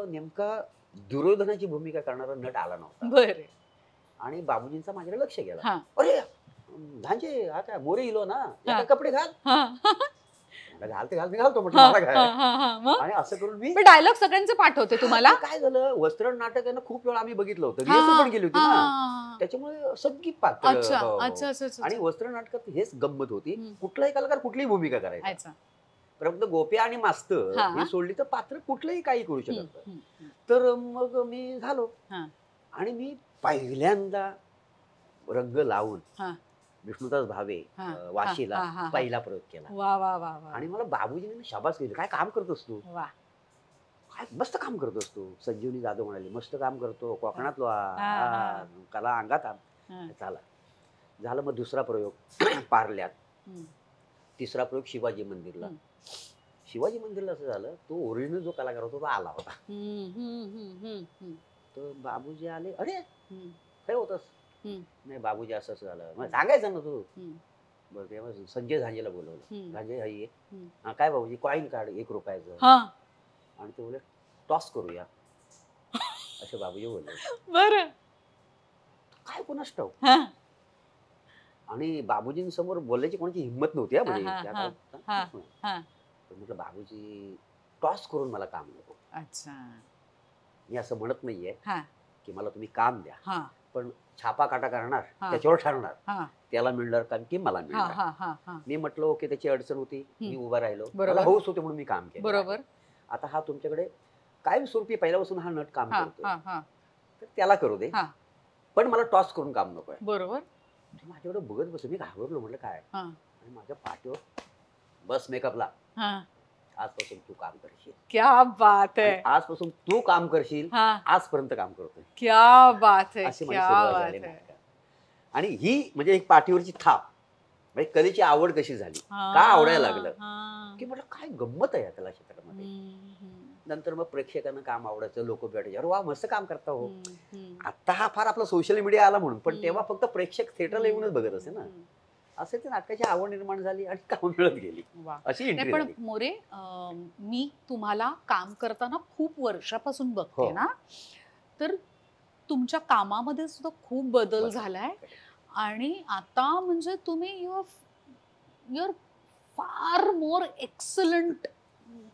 नेमका दुर्योधनाची भूमिका करणारा नट आला नव्हता, बरं. आणि बाबूजींचा माझ्याकडे लक्ष गेला. हा, अरे धांजे हा काय मोरे इलो ना, हा. याचा कपडे घाल. हा, म्हटलं घाल, मी घालतो म्हटलं, हा, मला काय. हा, हा, हा. मग आणि असं करून मी डायलॉग सगळ्यांचे पाठवते तुम्हाला. ते काय झालं, वस्त्र नाटक आहे ना, खूप वेळा आम्ही बघितलं होतं, हा, रिहर्सल पण केली होती हा, ना, हा. त्याच्यामुळे सगळी पात्र. अच्छा, हो, हो. अच्छा, अच्छा, अच्छा, आणि अच्छा. वस्त्र नाटकात हेच गंमत होती, हम्म. कुठलाही कलाकार कुठलीही भूमिका करायचा. अच्छा. फक्त गोप्या आणि मास्तर हा. ही सोडली तर पात्र कुठलंही काही करू हम्म, शकत. हम्म. तर मग मी झालो, हा, आणि मी पहिल्यांदा रंग लावून हा, विष्णुदास भावे हा, वाशीला हा, हा, हा. पहिला प्रयोग केला. वा, वा, वा, वा. आणि मला बाबूजीने शाबास केली, काय काम करतोस तू, वा. काय मस्त काम करतोस तू. संजीवनी जाधव म्हणाली मस्त काम करतो, कोकणातलो हा, हा. कला अंगात हा. झाला. झालं मग दुसरा प्रयोग पार्ल्यात, हम्म, तिसरा प्रयोग शिवाजी मंदिरला. हम्म. शिवाजी मंदिरला असं झालं, तो ओरिजिनल जो कलाकार होता तो आला होता. हम्म, हम्म, हम्म, हम्म, तर बाबूजी आले, अरे हम्म, काय होतस. हम्म, नाही बाबूजी असं असं झालं, मग सांगायचं ना तू. हम्म, बरं तेव्हा संजय झांजेला बोलवलं. हम्म. झांजे हाई हम्म. हा काय बाबूजी, कॉईन काढ 1 रुपयाचं. हा. आणि ते बोले टॉस करूया, असे बाबूजी बोलले. बरं. काय कोणास ठाऊक. हा, आणि बाबूजींसमोर बोलायची कोणाची हिंमत नव्हती हा, म्हणजे हा, त्या हा, काळात. हा, हा. तर म्हटलं बाबूजी टॉस करून मला काम नको. अच्छा. मी असं म्हणत नाहीये हा, की मला तुम्ही काम द्या, हा, पण छापा काटा करणार हा. त्याच्यावर ठरणार, हा, त्याला मिळणार काम की मला हा, मिळणार. हा, हा, हा. मी म्हटलं ओके, त्याची अडचण होती, मी हम्म. उभा राहिलो, बरोबर. मला हौस होते म्हणून मी काम केलं. बरोबर. आता हा तुमच्याकडे कायमस्वरूपी पहिल्यापासून हा नट काम हा, करतोय, हा, हा, तर त्याला करू दे, हा. पण मला टॉस करून काम नकोय. बरोबर. माझ्याकडे बघत बसलो, मी घाबरलो, म्हटलं काय. हा, आणि माझ्या पाठीवर बस मेकअपला, हा. आजपासून तू काम करशील, क्या बात आणि है. आजपासून तू काम करशील, हा, आजपर्यंत काम करतोय. क्या बात है, अशी माझी क्या सुरुवात बात झाली है. नाटकात. आणि ही म्हणजे एक पाठीवरची थाप, म्हणजे कलेची आवड कशी झाली, हा, का आवडायला लागलं, हा. की म्हटलं काय गंमत आहे या कला क्षेत्रामध्ये. हम्म, हम्म, नंतर मग प्रेक्षकांना काम आवडायचं, लोक भेटायचे, अरे वा मस्त काम करता हो. हम्म, हम्म. आता हा फार आपला सोशल मीडिया आला म्हणून, पण हम्म. तेव्हा फक्त प्रेक्षक थिएटरला येऊनच बघत असे ना. हम्म. असे ते नाटकाची आवड निर्माण झाली आणि काम मिळत गेली, वा. अशी नाही एंट्री पण झाली. मोरे, मी तुम्हाला काम करताना खूप वर्षापासून बघते हो. ना, तर तुमच्या कामामध्ये सुद्धा खूप बदल बरोबर. झालाय. आणि आता म्हणजे तुम्ही युअर फार मोर एक्सलंट.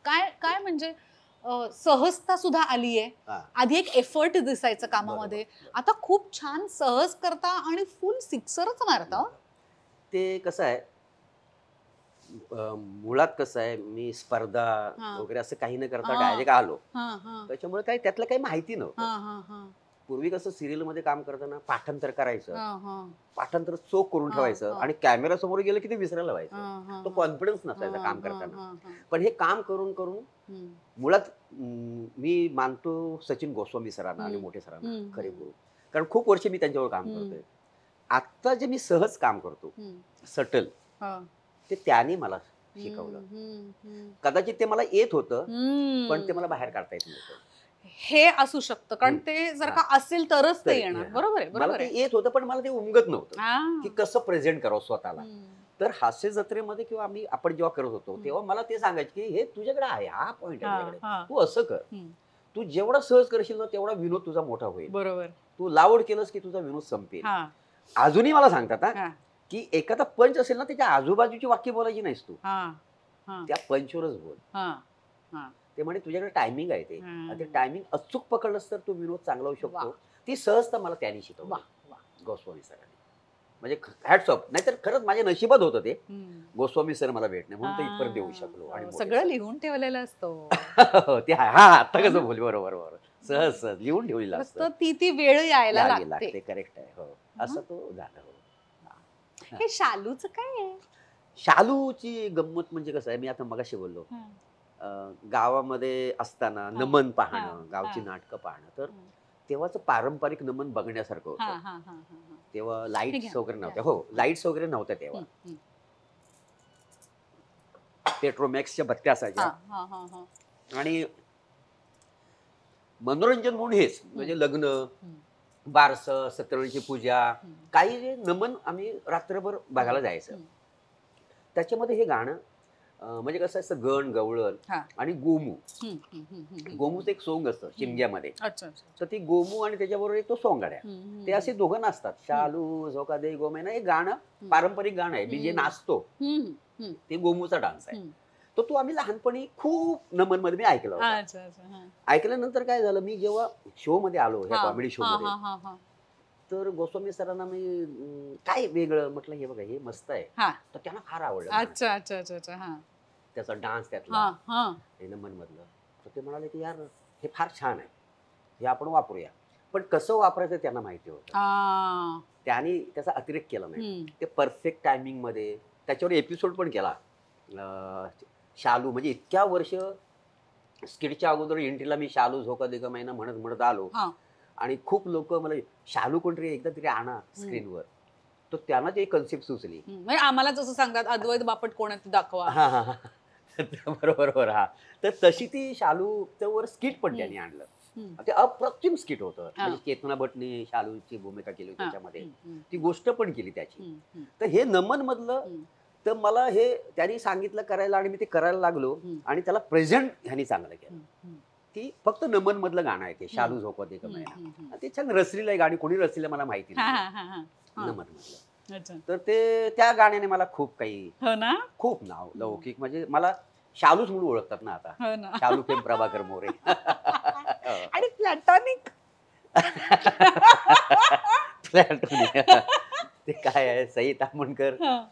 काय काय म्हणजे सहजता सुद्धा आली आहे. हा. आधी एक एफर्ट दिसायचं कामामध्ये, बरोबर. आता खूप छान सहज करता आणि फुल सिक्सरच मारता. ते कसं आहे, मुळात कसं आहे, मी स्पर्धा हा. वगैरे असं काही न करता हा. डायरेक्ट आलो, हा, हा, त्याच्यामुळे काही त्यातलं काही माहिती नव्हतं. हा, हा, हा, पूर्वी कसं सिरियल मध्ये काम करताना पाठांतर करायचं, हा, हा, पाठांतर चोख करून हा, ठेवायचं, हा. आणि कॅमेरा समोर गेलं की ते विसरायला हा, व्हायचं, हा, तो हा. कॉन्फिडन्स नसायचा हा, काम हा, करताना. हा, हा. पण हे काम करून करून हम्म, मुळात मी मानतो सचिन गोस्वामी सरांना आणि हम्म, मोठे सरांना हम्म, खरे हम्म. गुरु, कारण खूप वर्ष मी त्यांच्यावर काम हम्म. करतोय. आत्ता जे मी सहज काम करतो, हम्म. सटल, हा. ते त्यांनी मला शिकवलं. हम्म, हम्म, कदाचित ते मला येत होतं, हम्म. पण ते मला बाहेर काढता येत नव्हतं. हे असू शकतं, कारण ते जर का असेल तरच ते येणार. बरोबर आहे, मला बरोबर ते आहे. येत होतं, पण मला ते उमगत नव्हतं हा. की कसं प्रेझेंट करावं स्वतःला. हम्म, तर हास्य जत्रेमध्ये किंवा आपण जेव्हा करत होतो, तेव्हा मला ते सांगायचे की हे तुझ्याकडे आहे, हा पॉईंट आहे हा, तुझ्याकडे, हा. तू असं कर. हम्म. तू जेवढा सहज करशील ना, तेवढा विनोद तुझा मोठा होईल. बरोबर. तू लावड केलंस की तुझा विनोद संपेल. हा, अजूनही मला सांगतात हा. की एखादा पंच असेल ना त्याच्या आजूबाजूची वाक्य बोलायची नाहीस तू, हा हा त्या पंचवरच बोल. हा हा ते म्हणे तुझ्याकडे टायमिंग आहे ते, आणि ते टायमिंग अचूक पकडलंस तर तू विनोद चांगला होऊ वा. शकतो. ती सहजता मला त्यांनी वा शिकवली, वा गोस्वामी सरांनी. म्हणजे हॅट्स ऑफ. नाहीतर खरंच माझ्या नशिबात होतं ते हम्म. गोस्वामी सर मला भेटणे, म्हणून तर इथपर्यंत देऊ शकलो. आणि हो, मोठे सगळं सर. लिहून ठेवलेलं असतं. ते आहे. हा आता हो कसं ना? बोल, बरोबर बरोबर. सहज सहज लिहून ठेवलेलं फक्त असतं. ती वेळ यायला यावी लागते. लागते, करेक्ट आहे. हो, असं तो झालं. हो. हे शालूचं काय आहे? शालूची गंमत म्हणजे कसं आहे, मी आता मगाशी बोललो, हं, गावामध्ये असताना हां, नमन हां, पाहणं, गावची हां, नाटकं पाहणं, तर हं. तेव्हाचं पारंपरिक नमन बघण्यासारखं हां, होतं. हां, हां, हां, हां. तेव्हा हे घ्या लाईट्स ना, वगैरे घ्या. नव्हत्या. हो, लाईट्स वगैरे नव्हत्या तेव्हा. हं, हं. पेट्रोमॅक्सच्या बत्त्या असायच्या. हां, हां, हां, हां. आणि मनोरंजन म्हणून हेच, हं, म्हणजे लग्न, हं, बारसं, सत्यनारायणची पूजा, हं, काही जे नमन आम्ही रात्रभर बघायला जायचं. हं. त्याच्यामध्ये हे गाणं म्हणजे कसं असतं, गण गवळण हां. आणि गोमू. हं, हं, हं, हं, हं. गोमूचं एक सोंग असतं शिमग्यामध्ये. अच्छा, अच्छा. तर ती गोमू आणि त्याच्याबरोबर एक तो सोंगाड्या, हं, हं, ते असे हं. दोघं नाचतात. हं, शालू झोका दे गोमेना, हे गाणं हं. पारंपरिक गाणं आहे. मी जे हं, नाचतो हं, हं, ते गोमूचा डान्स आहे. हं. तर तो आम्ही लहानपणी खूप नमन मध्ये मी ऐकला होता. अच्छा, अच्छा. हां. ऐकल्यानंतर काय झालं, मी जेव्हा शो मध्ये आलो, ह्या हां, कॉमेडी शो हां, मध्ये, हां, हां, हां. तर गोस्वामी सरांना मी काय वेगळं म्हटलं, हे बघा हे मस्त आहे. हां. तर त्यांना फार आवडलं गाणं. अच्छा, अच्छा, अच्छा, अच्छा. हां. त्याचा डान्स त्यातला, हां, हां. हे नमन मधलं. तर ते म्हणाले की यार हे फार छान आहे, हे आपण वापरूया. पण कसं वापरायचं त्यांना माहिती होतं. हां. त्यांनी त्याचा अतिरेक केला नाही. हं. ते परफेक्ट टायमिंग मध्ये त्याच्यावर एपिसोड पण केला. शालू म्हणजे इतक्या वर्ष स्किटच्या अगोदर एंट्रीला मी शालू झोका दे ग मैना म्हणत म्हणत आलो. हां. आणि खूप लोक मला शालू कोणतरी एकदा तरी आणा हं. स्क्रीनवर. तर त्यांना ते कन्सेप्ट सुचली. म्हणजे आम्हाला जसं सांगतात अद्वैत बापट कोण आहे ते दाखवा. हां, हां, हां. बरोबर, बरोबर. हां. तर तशी ती शालूच्यावर स्किट पण हं, त्यांनी आणलं. हं. ते अप्रतिम स्किट होतं. हां. म्हणजे चेतना भटने शालूची भूमिका केली होती हां. त्याच्यामध्ये. हं, हं, ती गोष्ट पण केली त्याची. हं, हं, तर हे नमन मधलं, हं, तर मला हे त्यांनी सांगितलं करायला आणि मी ते करायला लागलो. हं, आणि त्याला प्रेझेंट ह्यांनी चांगलं केलं. हं, हं, ती फक्त नमन मधलं गाणं आहे ते, हं, शालू झोपत एक हं, महिना. हं, हं. आणि ते छान रचलेलं आहे गाणी, कोणी रचलेलं मला माहिती हां, नाही हां, हां, हां. हां. नमन मधलं. अच्छा. तर ते त्या गाण्याने मला खूप काही, हो ना? खूप नाव हं. लौकिक, म्हणजे मला शालूच म्हणून ओळखतात ना आता. हो ना. शालू फेम प्रभाकर मोरे. आणि प्लॅटॉनिक. प्लॅटून. ते काय आहे, सई तामणकर हां.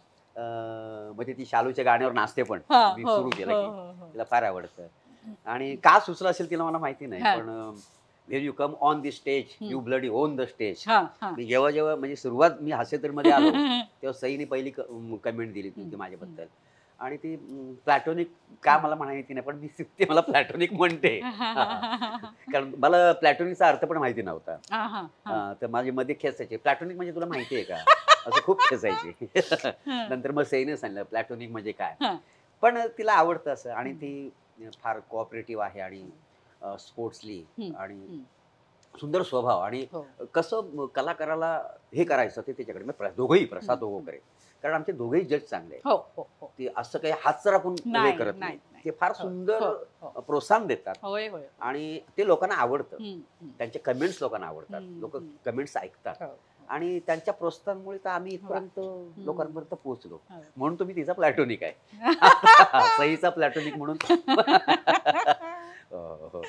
म्हणजे ती शालूच्या गाण्यावर नाचते पण. हां. मी हो, सुरू केलं हो, की हो, हो. तिला फार आवडतं. आणि का सुचलं असेल तिला मला माहिती नाही, हां. पण when you come on the stage हं. You bloody own the stage. हां, हां. मी जेव्हा जेव्हा म्हणजे सुरुवात मी हास्यतरमध्ये आलो तेव्हा सईने पहिली कमेंट दिली हं, होती हं. माझ्याबद्दल. आणि ती प्लॅटोनिक का मला माहिती नाही, पण मी ती मला प्लॅटोनिक म्हणते. कारण मला प्लॅटोनिकचा अर्थ पण माहिती नव्हता. हां, हां, हां. तर माझ्या मध्ये खेचायचे, प्लॅटोनिक म्हणजे तुला माहिती आहे का, असं खूप खेचायचे. हं. नंतर मग सईने सांगितलं प्लॅटोनिक म्हणजे काय. हां. पण तिला आवडतं असं, आणि हं. ती फार कोऑपरेटिव्ह आहे, आणि स्पोर्ट्सली, हं, आणि हं. सुंदर स्वभाव. आणि हो. कसं कलाकाराला हे करायचं ते त्याच्याकडे, मग दोघंही हं, प्रसाद हं. करे, कारण आमचे दोघेही जज चांगले आहेत. हो, हो, हो. ते असं काही हातचं राखून हे नाही, करत नाही, नाही. नाही. ते फार हो, सुंदर हो, हो. प्रोत्साहन देतात. होय, होय. आणि ते लोकांना आवडतं. हं, हं. त्यांचे कमेंट्स लोकांना आवडतात. हं, लोक हं. कमेंट्स ऐकतात. हो, हो. आणि त्यांच्या प्रोत्साहनामुळे तर आम्ही वाह! इथपर्यंत हं. लोकांपर्यंत पोहोचलो. हो. म्हणून तुम्ही तिचा प्लॅटोनिक आहे. सईचा प्लॅटोनिक म्हणून. हो, हो.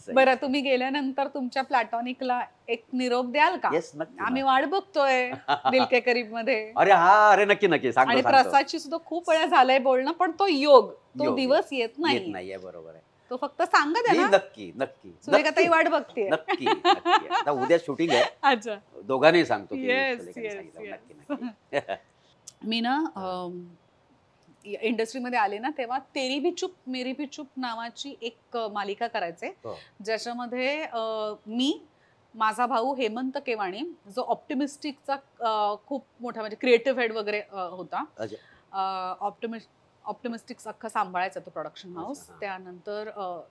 सई. बरं, तुम्ही गेल्यानंतर तुमच्या प्लॅटॉनिकला एक निरोप द्याल का? येस, नक्की आम्ही ना. वाट बघतोय दिल के करीब मध्ये. अरे हा, अरे नक्की नक्की सांगतो आणि सांगतो. प्रसादची सुद्धा खूप वेळा झालंय बोलणं, पण तो योग, तो योग दिवस येत येत नाही. नाहीये, बरोबर आहे. तो फक्त सांगत आहे मी ना, नक्की नक्की सुरेखाताई वाट बघतीये. नक्की नक्की. आता उद्या शूटिंग आहे, अच्छा. दोघांनाही सांगतो की येस, सुलेखाने येस, सांगितलं. नक्की येस. नक्की. मी ना हां. इंडस्ट्रीमध्ये आले ना, तेव्हा तेरी भी चूप मेरी भी चूप नावाची एक मालिका करायचे, हो. ज्याच्यामध्ये मी, माझा भाऊ हेमंत केवाणी, जो ऑप्टिमिस्टिकचा खूप मोठा म्हणजे क्रिएटिव्ह हेड वगैरे होता. अच्छा. ऑप्टिमिस्टिक्स अख्खा सांभाळायचा तो प्रोडक्शन हाऊस. अच्छा, हां. त्यानंतर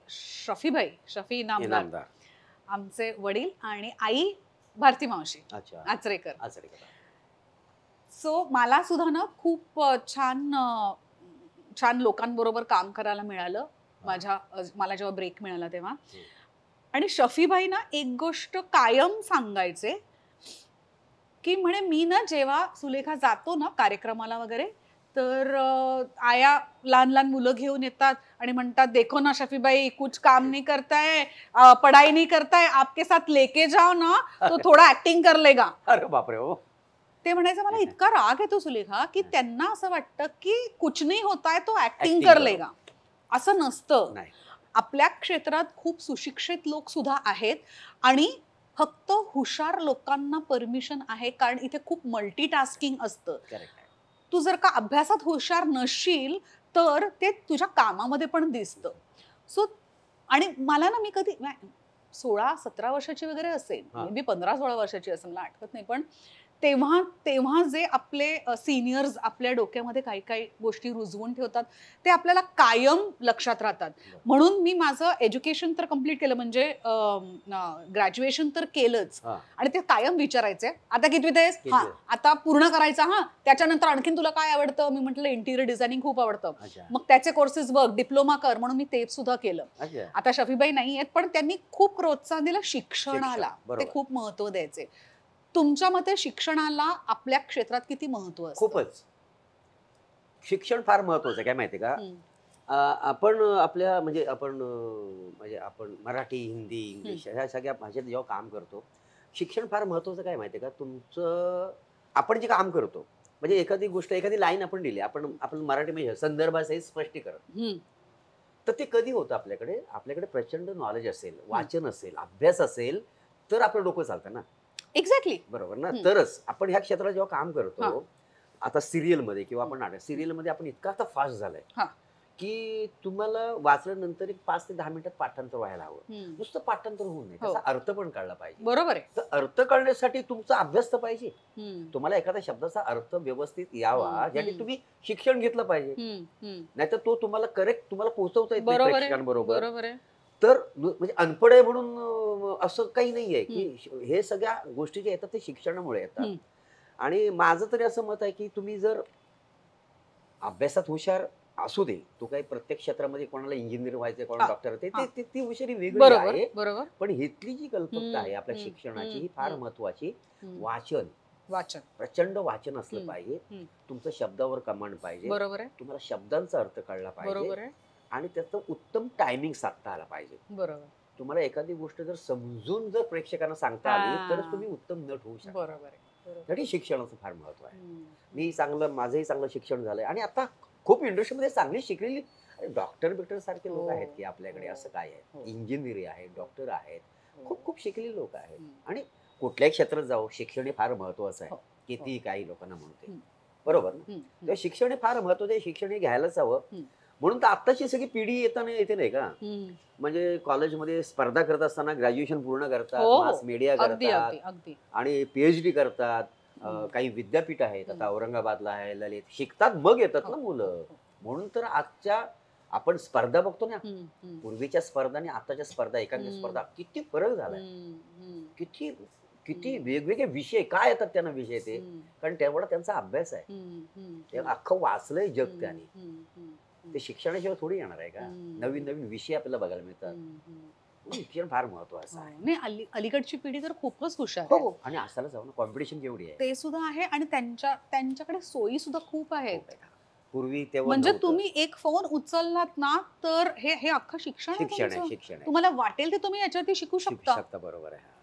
शफी इनामदार, इनामदार. आमचे वडील, आणि आई भारती मावशी अच्छा. आचरेकर. आचरेकर. सो मला सुद्धा ना खूप छान लोकांबरोबर काम करायला मिळालं. मला जेव्हा ब्रेक मिळाला तेव्हा. आणि शफीबाई ना एक गोष्ट कायम सांगायचे, की म्हणे मी ना जेव्हा सुलेखा जातो ना कार्यक्रमाला वगैरे, तर आया लहान लहान मुलं घेऊन येतात आणि म्हणतात, देखो ना शफीबाई कुछ काम नहीं करता है, पढ़ाई नहीं करता है, आपके साथ लेके जाओ ना तो थोड़ा ऍक्टिंग कर लेगा. अरे बापरे हो. ते म्हणायचं मला इतका राग येतो सुलेखा, की त्यांना असं वाटतं की कुछ नहीं होता है तो ऍक्टिंग Acting कर करो. लेगा. असं नसतं. नाही. आपल्या क्षेत्रात खूप सुशिक्षित लोक सुद्धा आहेत आणि फक्त हुशार लोकांना परमिशन आहे, कारण इथे खूप मल्टीटास्किंग असतं. करेक्ट आहे. तू जर का अभ्यासात हुशार नसशील तर ते तुझ्या कामामध्ये पण दिसतं. सो आणि मला ना, मी कधी 16-17 वर्षाची वगैरे असेल, हा. मे बी 15-16 वर्षाची असेल, मला आठवत नाही, पण तेव्हा तेव्हा जे आपले सिनियर्स आपल्या डोक्यामध्ये काही काही गोष्टी रुजवून ठेवतात ते आपल्याला कायम लक्षात राहतात. म्हणून मी माझं एज्युकेशन तर कम्प्लीट केलं, म्हणजे ग्रॅज्युएशन तर केलंच, हा. आणि ते कायम विचारायचे, आता कितवीत आहेस? कितवीत हा, आहे? आता पूर्ण करायचा, हा, त्याच्यानंतर आणखीन तुला काय आवडतं? मी म्हटलं इंटिरियर डिझायनिंग खूप आवडतं. अच्छा. मग त्याचे कोर्सेस बघ, डिप्लोमा कर, म्हणून मी ते सुद्धा केलं. अच्छा. आता शफीबाई नाही आहेत, पण त्यांनी खूप प्रोत्साहन दिलं शिक्षणाला. शिक्षण, बरोबर. ते खूप महत्व द्यायचे. तुमच्या मते शिक्षणाला आपल्या क्षेत्रात किती महत्व असतं? खूपच. शिक्षण फार महत्वाचं आहे, काय माहितीये का? हम्म, आपण आपल्या म्हणजे आपण मराठी, हिंदी, इंग्लिश ह्या सगळ्या भाषेत जेव्हा काम करतो, शिक्षण फार महत्वाचं काय माहितीये का? तुमचं आपण जे काम करतो, म्हणजे एखादी गोष्ट, एखादी लाईन आपण दिली, आपण मराठीमध्ये संदर्भासहित स्पष्टीकरण, हम्म, तर ते कधी होतं आपल्याकडे प्रचंड नॉलेज असेल, वाचन असेल, अभ्यास असेल, तर आपलं डोकं चालतं ना. एक्झॅक्टली. बरोबर ना? हम्म. तरच आपण ह्या क्षेत्रात जेव्हा काम हा. करतो, आता सिरियल मध्ये किंवा आपण नाटक सिरियल मध्ये आपण इतका आता फास्ट झालाय हा. की तुम्हाला वाचल्यानंतर एक 5 ते 10 मिनिटात पाठांतर व्हायला हवं. हम्म. नुसतं पाठांतर होऊ नये, हो. त्याचा अर्थ पण कळला पाहिजे. बरोबर आहे. तर अर्थ कळण्यासाठी तुमचा अभ्यास तर पाहिजे. हम्म, तुम्हाला एखाद्या शब्दाचा अर्थ व्यवस्थित यावा, हम्म, ज्याने हम्म. तुम्ही शिक्षण घेतलं पाहिजे. हम्म, हम्म. नाहीतर तो तुम्हाला करेक्ट तुम्हाला पोहोचवता येत नाही बरोबर आहे, प्रेक्षकांबरोबर. बरोबर आहे. तर म्हणजे अनपढ आहे म्हणून असं काही नाहीये की हे सगळ्या गोष्टी ज्या येतात ते शिक्षणामुळे येतात. हम्म. आणि माझं तरी असं मत आहे की तुम्ही जर अभ्यासात हुशार असू दे, तो काही प्रत्येक क्षेत्रामध्ये कोणाला इंजिनियर व्हायचं, कोणाला हा, डॉक्टर, हा. ती हुशारी वेगळी बरोबर, आहे. बरोबर. पण इथली जी कल्पकता आहे आपल्या हम्म, शिक्षणाची, हम्म, ही फार हम्म. महत्वाची. हम्म. वाचन, वाचन. प्रचंड वाचन असलं हम्म, पाहिजे. हम्म. तुमचं शब्दावर कमांड पाहिजे, बरोबर आहे, तुम्हाला शब्दांचा अर्थ कळला पाहिजे, बरोबर आहे, आणि त्याचं उत्तम टायमिंग साधता आला पाहिजे. बरोबर. तुम्हाला एखादी गोष्ट जर समजून जर प्रेक्षकांना सांगता आली, तरच हा. तुम्ही उत्तम नट होऊ शकता. बरोबर आहे, बरोबर. त्यासाठी शिक्षणाचं फार महत्व आहे. हम्म. माझंही चांगलं शिक्षण झालंय, आणि आता खूप इंडस्ट्रीमध्ये चांगली शिकलेली डॉक्टर सारखे लोक हो. आहेत की आपल्याकडे. हो. असं काय हो. आहे, इंजिनियर आहेत, डॉक्टर आहेत, हो. खूप खूप शिकलेली लोक आहेत. हम्म. आणि कुठल्याही क्षेत्रात जाऊ, शिक्षण हे फार महत्वाचं आहे. हो. किती काही लोकांना म्हणते, हम्म. बरोबर ना? हम्म. तेव्हा शिक्षण हे फार महत्वाचं आहे, शिक्षण हे घ्यायलाच हवं. हम्म. म्हणून तर आत्ताची सगळी पिढी येते नाही का, हम्म. म्हणजे कॉलेजमध्ये स्पर्धा करत असताना ग्रॅज्युएशन पूर्ण करतात, हो, हो. मास मीडिया अगदी करतात, अगदी अगदी. आणि PhD करतात. हम्म. काही विद्यापीठ आहेत, आता हम्म. औरंगाबादला आहे, ललित, शिकतात मग येतात हो, ना हो, मुलं. हो. म्हणून तर आजच्या आपण स्पर्धा बघतो ना, हम्म, हम्म. पूर्वीच्या स्पर्धा आणि आताच्या स्पर्धा, एकांकिक हम्म. स्पर्धा, किती फरक झालाय. हम्म, हम्म. किती किती हम्म. वेगवेगळे विषय काय येतात त्यांना विषय ते, हम्म. कारण तेवढा त्यांचा अभ्यास आहे. हम्म, हम्म. ते अख्खं वाचलंय जग हम्म, त्याने. हम्म, हम्म. ते शिक्षणाशिवाय थोडी येणार आहे का? हम्म. नवीन नवीन विषय आपल्याला बघायला मिळतात. हम्म, हम्म. म्हणून शिक्षण फार महत्वाचं हो. आहे. नाही, अलीकडची पिढी तर खूपच हुशार आहे. हो, आणि असायला जाऊ ना, कॉम्पिटिशन केवढी आहे. ते सुद्धा आहे, आणि त्यांच्याकडे सोयी सुद्धा खूप आहेत. खूप आहे. पूर्वी तेव्हा म्हणजे नव्हतं. तुम्ही एक फोन उचललात ना, तर हे अख्खं शिक्षण आहे शिक्षण आहे, तुमचं. शिक्षण आहे. तुम्हाला वाटेल ते तुम्ही याच्यावरती शिकू शिकू शकता. शकता, बरोबर आहे.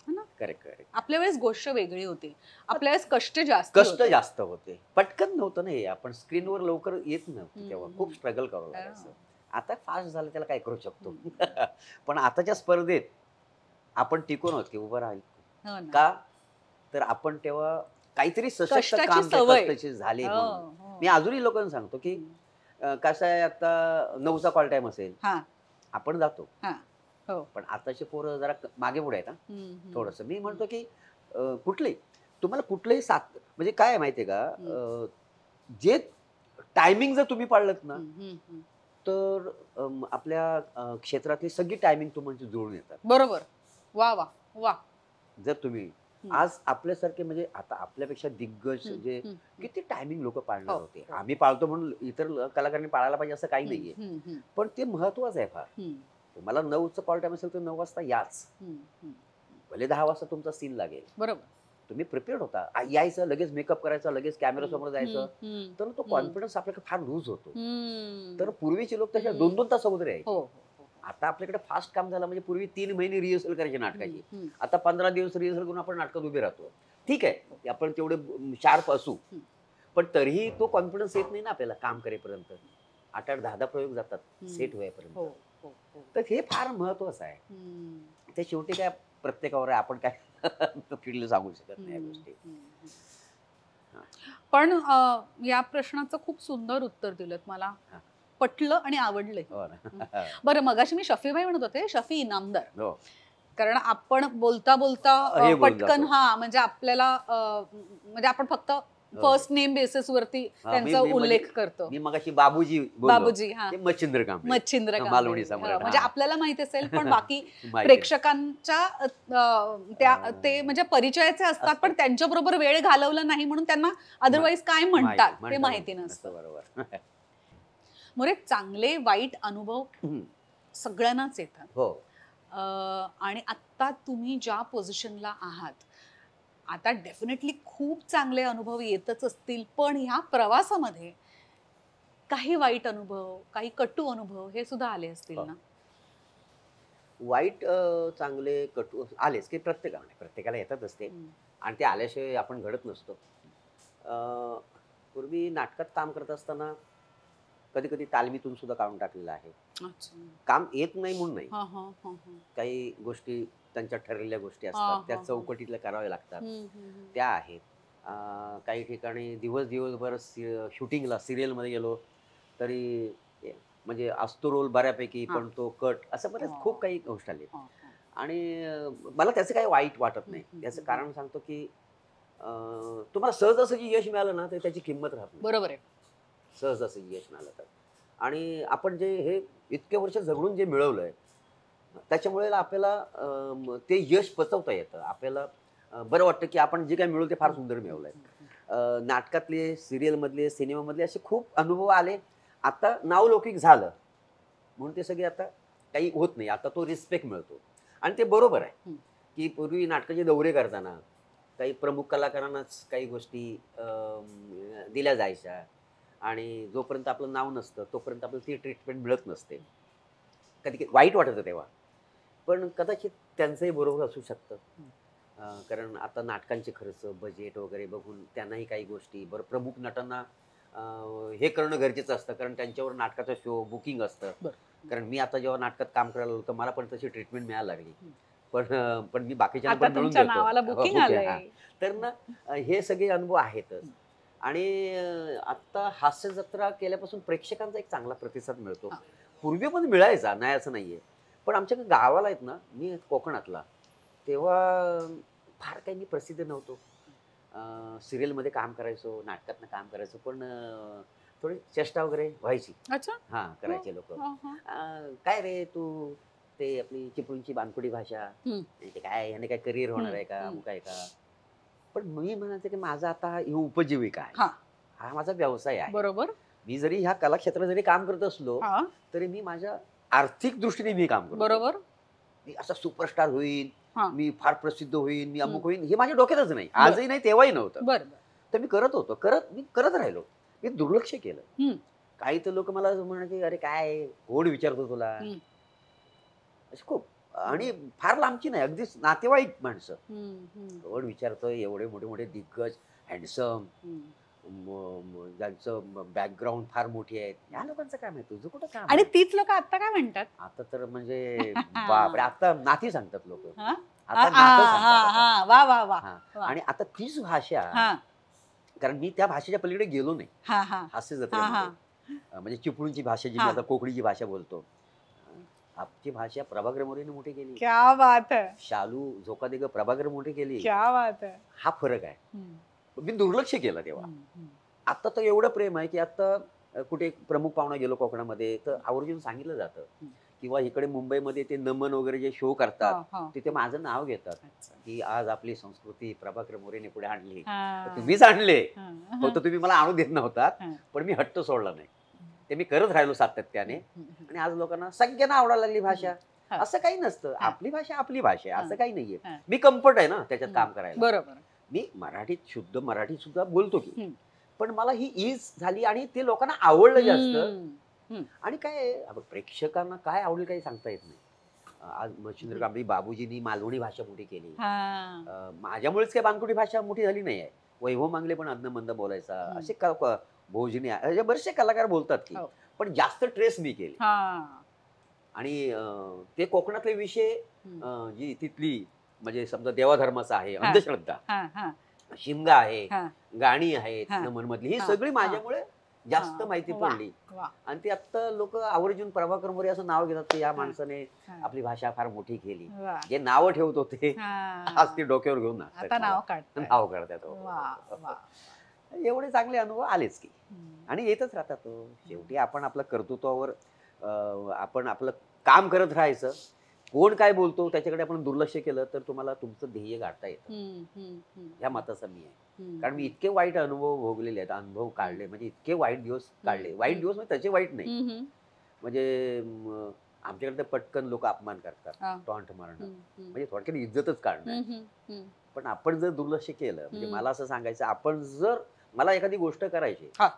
है ना? Correct correct. आपल्या वेळेस गोष्ट वेगळी होती. आपल्या वेळेस कष्ट जास्त कष्ट होते. जास्त होते, पटकन नव्हतं ना हे, आपण स्क्रीनवर लवकर येत नव्हतं तेव्हा, हम्म. खूप स्ट्रगल करावं हा. लागायचं. आता फास्ट झालं, त्याला काय करू शकतो. हम्म. पण आताच्या स्पर्धेत आपण टिकून आहोत की उभं राहील हो ना. का, तर आपण तेव्हा काहीतरी सशक्त कष्टाची काम सवय. कष्टाची झाली हो, म्हणून. हो. मी अजूनही लोकांना सांगतो की कसं आहे, आता 9चा कॉल टाइम असेल, हा. आपण जातो, हा. हो. पण आताचे पोरं जरा मागे पुढे आहेत. हम्म, हम्म. थोडस मी म्हणतो की कुठलेही तुम्हाला कुठलेही साथ, म्हणजे काय आहे माहितीये का, जे टायमिंग जर तुम्ही पाळलत ना, हम्म, हम्म, हम्म. तर आपल्या क्षेत्रातली सगळी टायमिंग तुमची जुळून येतात. बरोबर. वा वा वा. जर तुम्ही हम्म. आज आपल्यासारखे, म्हणजे आता आपल्यापेक्षा दिग्गज हम्म, जे हम्म, किती टायमिंग लोक पाळणार हो, होते. हो. आम्ही पाळतो म्हणून इतर कलाकारांनी पाळायला पाहिजे असं काही नाहीये, हम्म, हम्म, पण ते महत्वाचं आहे फार. हम्म, तुम्हाला 9चा कॉल टाइम असेल तर 9 वाजता याच, हम्म, हम्म. भले 10 वाजता तुमचा सीन लागेल, बरोबर. तुम्ही प्रिपेअर्ड होता. यायचं, लगेच मेकअप करायचा, लगेच कॅमेरा समोर जायचं, तर तो कॉन्फिडन्स आपल्याकडे फार लूज होतो. तर पूर्वीचे लोक तसे 2-2 तास अगोदर यायचे. हो, हो. आता आपल्याकडे फास्ट काम झालं. म्हणजे पूर्वी 3 महिने रिहर्सल करायची नाटकाची, आता 15 दिवस रिहर्सल करून आपण नाटकात उभे राहतो. ठीक आहे, आपण तेवढे शार्प असू, पण तरीही तो कॉन्फिडन्स येत नाही ना आपल्याला काम करेपर्यंत. 8-8, 10-10 प्रयोग जातात सेट होईपर्यंत. तर हे फार महत्वाचं आहे. ते शेवटी काय प्रत्येकावर आहे, आपण काय फिरलं सांगू शकत नाही या गोष्टी. पण या प्रश्नाचं खूप सुंदर उत्तर दिलं मला. पटलं आणि आवडलं. हो ना. बरं, मगाशी मी शफीबाई म्हणत होते, शफी इनामदार. हो. कारण आपण बोलता बोलता हे बोलून पटकन जातो. म्हणजे आपल्याला म्हणजे आपण फक्त फर्स्ट नेम बेसिस वरती त्यांचा उल्लेख करतो. मी मगाशी बाबूजी बोललो. बाबूजी, हा, ते मच्छिंद्र कांबळे. मच्छिंद्र कांबळे. मालवणी सम्राट. म्हणजे आपल्याला माहित असेल, पण बाकी माहिती आहे. प्रेक्षकांच्या ते म्हणजे परिचयाचे असतात, पण त्यांच्या बरोबर वेळ घालवला नाही म्हणून त्यांना अदरवाईज काय म्हणतात ते माहिती नसतं. बरोबर. मोरे, चांगले वाईट अनुभव सगळ्यांनाच येतात. हो. आणि आता तुम्ही ज्या पोझिशनला आहात, आता डेफिनेटली खूप चांगले अनुभव येतच असतील, पण ह्या प्रवासामध्ये काही वाईट अनुभव, काही कटू अनुभव हे सुद्धा आले असतील ना? वाईट, चांगले, कटू आलेच की प्रत्येकाला येतात असते, आणि ते आल्याशिवाय आपण घडत नसतो. पूर्वी नाटकात काम करत असताना कधी कधी तालमीतून सुद्धा काढून टाकलेलं आहे. काम येत नाही म्हणून नाही, काही गोष्टी त्यांच्या ठरलेल्या गोष्टी असतात, त्या चौकटीतल्या कराव्या लागतात, त्या आहेत. काही ठिकाणी दिवसभर शूटिंगला सिरियलमध्ये गेलो तरी म्हणजे असतो रोल बऱ्यापैकी, पण तो कट, असं बरेच खूप काही गोष्टी आली. आणि मला त्याचं काही वाईट वाटत नाही. त्याचं कारण सांगतो की तुम्हाला सहजासहजी यश मिळालं ना तर त्याची किंमत राहत नाही. बरोबर आहे. सहजासहजी यश मिळालं तर, आणि आपण जे हे इतके वर्ष झगडून जे मिळवलंय त्याच्यामुळे आपल्याला ते यश पचवता येतं. आपल्याला बरं वाटतं की आपण जे काही मिळवलं ते फार सुंदर मिळवलंय. नाटकातले, सिरियलमधले, सिनेमामधले असे खूप अनुभव आले. आता नावलौकिक झालं म्हणून ते सगळे आता काही होत नाही. आता तो रिस्पेक्ट मिळतो, आणि ते बरोबर आहे की पूर्वी नाटकाचे दौरे करताना काही प्रमुख कलाकारांनाच काही गोष्टी दिल्या जायच्या, आणि जोपर्यंत आपलं नाव नसतं तोपर्यंत आपल्याला ती ट्रीटमेंट मिळत नसते. कधी वाईट वाटतं तेव्हा, पण कदाचित त्यांचंही बरोबर असू शकतं. कारण आता नाटकांचे खर्च, बजेट वगैरे बघून त्यांनाही काही गोष्टी, बरं, प्रमुख नटांना हे करणं गरजेचं असतं, कारण त्यांच्यावर नाटकाचा शो बुकिंग असतं. कारण मी आता जेव्हा नाटकात काम करायला लागलो तर मला पण तशी ट्रीटमेंट मिळायला लागली, पण मी बाकीच्या पण मिळून देतो. तर ना हे सगळे अनुभव आहेतच. आणि आता हास्य जत्रा केल्यापासून प्रेक्षकांचा एक चांगला प्रतिसाद मिळतो. पूर्वी पण मिळायचा, नाही असं नाहीये, पण आमच्या गावाला आहेत ना, मी कोकणातला, तेव्हा फार काही मी प्रसिद्ध नव्हतो. सिरियलमध्ये काम करायचो, नाटकातनं काम करायचो, पण थोडी चेष्टा वगैरे व्हायची. हा, करायचे लोक. काय रे तू, ते आपली चिपळूणची बानकुडी भाषा, ते काय, याने काय करिअर होणार आहे का, अमुक आहे का? पण मी म्हणायचं की माझा आता ही उपजीविका आहे, हा माझा व्यवसाय आहे. बरोबर. मी जरी ह्या कलाक्षेत्रात जरी काम करत असलो तरी मी माझ्या आर्थिक दृष्टीने मी काम करतो. बरोबर. मी असा सुपरस्टार होईन, मी फार प्रसिद्ध होईन, मी अमुक होईन, हे माझ्या डोक्यातच नाही. आजही नाही, तेव्हाही नव्हतं. तर मी करत होतो, मी करत राहिलो. मी दुर्लक्ष केलं. काही तर लोक मला म्हणायचे, अरे काय, कोण विचारतो तुला, असे खूप, आणि फार लांबची नाही, अगदी नातेवाईक माणसं, कोण विचारतोय, एवढे मोठे मोठे दिग्गज, हँडसम, ज्यांचं बॅकग्राऊंड फार मोठी आहे, या लोकांचं काय माहिती, तुझं कुठं काम. आणि तीच लोक आता काय म्हणतात, आता तर म्हणजे बापरे, आता नाती सांगतात लोक, आता नातं सांगतात. आणि आता तीच भाषा, कारण मी त्या भाषेच्या पलीकडे गेलो नाही हास्य जत्रेमध्ये. म्हणजे चिपळूणची भाषा जी मी आता कोकणीची भाषा बोलतो, आपली भाषा प्रभाकर मोरेने मोठी केली. क्या बात है. शालू झोकादेग प्रभाकर मोठी केली. क्या बात है. हा फरक आहे. मी दुर्लक्ष केलं तेव्हा. आता तर एवढं प्रेम आहे की आता कुठे प्रमुख पाहुणा गेलो कोकणामध्ये तर आवर्जून सांगितलं जातं, किंवा इकडे मुंबईमध्ये ते नमन वगैरे जे शो करतात तिथे माझं नाव घेतात की आज आपली संस्कृती प्रभाकर मोरेने पुढे आणली. तुम्हीच आणले, फक्त तुम्ही मला आणू देत नव्हतात, पण मी हट्ट सोडला नाही, ते मी करत राहिलो सातत्याने. आणि आज लोकांना सगळ्यांना आवडायला लागली भाषा. असं काही नसतं, आपली भाषा आपली भाषा, असं काही नाहीये. मी कम्फर्ट आहे ना त्याच्यात काम करायला. बरोबर. मी मराठीत शुद्ध मराठी सुद्धा बोलतो की, हम्म. पण मला ही ईज झाली आणि ते लोकांना आवडलं जास्त. हम्म. आणि काय आहे, आता प्रेक्षकांना काय आवडेल काही सांगता येत नाही. आज मच्छिंद्र कांबळी बाबूजींनी मालवणी भाषा मोठी केली. हा. माझ्यामुळेच काही बांकुडी भाषा मोठी झाली नाही आहे. वैभव मांगले पण अदनमंद बोलायचा. हम्म. असे भोजने असे बरेचसे कलाकार बोलतात की, हो. पण जास्त ट्रेस मी केली. हा. आणि ते कोकणातले विषय जी तिथली म्हणजे समजा देवाधर्माचा आहे, हा. अंधश्रद्धा, हा. हा. शिमगा आहे, हा. गाणी आहेत हा. नमनमधली, ही हा. सगळी हा. माझ्यामुळे जास्त हा. माहिती वा. पडली. वा. आणि ते आता लोक आवर्जून प्रभाकर मोरे असं नाव घेतात की या हा. माणसाने हा. आपली भाषा फार मोठी केली. वा. जे नावं ठेवत होते हा. आज ते डोक्यावर घेऊन नाचतात आता मला. नाव काढताय. नाव काढतात. हो. वा. वा. एवढे चांगले अनुभव आलेच की, हम्म. आणि येतच राहतात. तो शेवटी आपण आपलं कर्तृत्वावर आपण आपलं काम करत राहायचं. कोण काय बोलतो त्याच्याकडे आपण दुर्लक्ष केलं तर तुम्हाला तुमचं ध्येय गाठता येतं. हम्म. हम्म. हम्म. ह्या मताचा मी आहे. हम्म. कारण मी इतके वाईट अनुभव भोगलेले आहेत, अनुभव काढले, म्हणजे इतके वाईट दिवस काढले. वाईट दिवस म्हणजे त्याचे वाईट नाही, हम्म. म्हणजे आमच्याकडे तर पटकन लोक अपमान करतात, हा. टॉन्ट मारणं, हम्म. म्हणजे थोडक्यात इज्जतच काढणं आहे. हम्म. हम्म. पण आपण जर दुर्लक्ष केलं, म्हणजे हम्म. मला असं सांगायचं, आपण जर मला एखादी गोष्ट करायची, हा.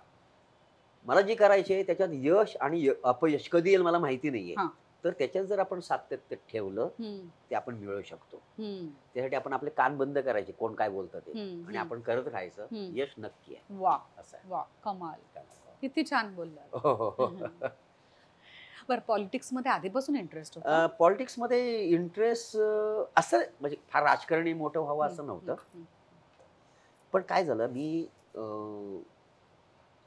मला जी करायची आहे त्याच्यात यश आणि अपयश कधी येईल मला माहिती नाहीये, हा. तर त्याच्यात जर आपण सातत्य ठेवलं हम्म. ते आपण मिळवू शकतो. हम्म. त्यासाठी आपण आपले कान बंद करायचे, कोण काय बोलतं ते, हम्म. आणि आपण करत राहायचं. हम्म. यश नक्की आहे. वा. असं आहे. वा. कमाल. किती छान बोलला. हो, हो, हो. बरं, पॉलिटिक्स मध्ये आधीपासून इंटरेस्ट होता? पॉलिटिक्समध्ये इंटरेस्ट असं म्हणजे फार राजकारणी मोठं व्हावं असं नव्हतं. पण काय झालं, मी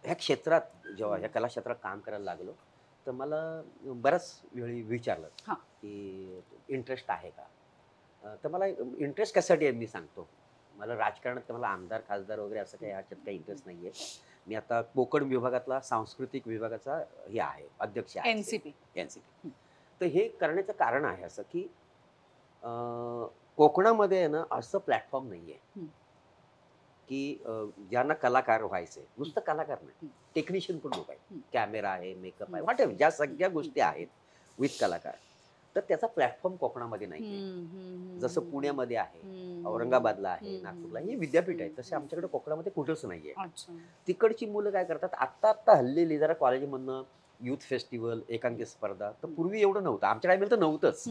ह्या क्षेत्रात जेव्हा ह्या कला क्षेत्रात काम करायला लागलो, तर मला बऱ्याच वेळी विचारलं हा. की इंटरेस्ट आहे का. तर मला इंटरेस्ट कशासाठी आहे मी सांगतो. मला राजकारणात तर मला आमदार खासदार वगैरे असं काही ह्याच्यात काही इंटरेस्ट नाही आहे. मी आता कोकण विभागातला सांस्कृतिक विभागाचा हे आहे, अध्यक्ष आहे. एनसीपी. एनसीपी. तर हे करण्याचं कारण आहे असं की कोकणामध्ये आहे ना असं प्लॅटफॉर्म नाही आहे की ज्यांना कलाकार व्हायचे, नुसतं कलाकार नाही, टेक्निशियन पण लोक आहेत, कॅमेरा आहे, मेकअप आहे, वाटेवर ज्या सगळ्या गोष्टी आहेत विथ कलाकार, तर त्याचा प्लॅटफॉर्म कोकणामध्ये नाही. जसं पुण्यामध्ये आहे, औरंगाबादला आहे, नागपूरला ही विद्यापीठ आहे, तसे आमच्याकडे कोकणामध्ये कुठंच नाहीये. तिकडची मुलं काय करतात, आत्ता हल्लेली जरा कॉलेजमधनं युथ फेस्टिवल, एकांकी स्पर्धा, तर पूर्वी एवढं नव्हतं, आमच्या टायमेला तर नव्हतंच.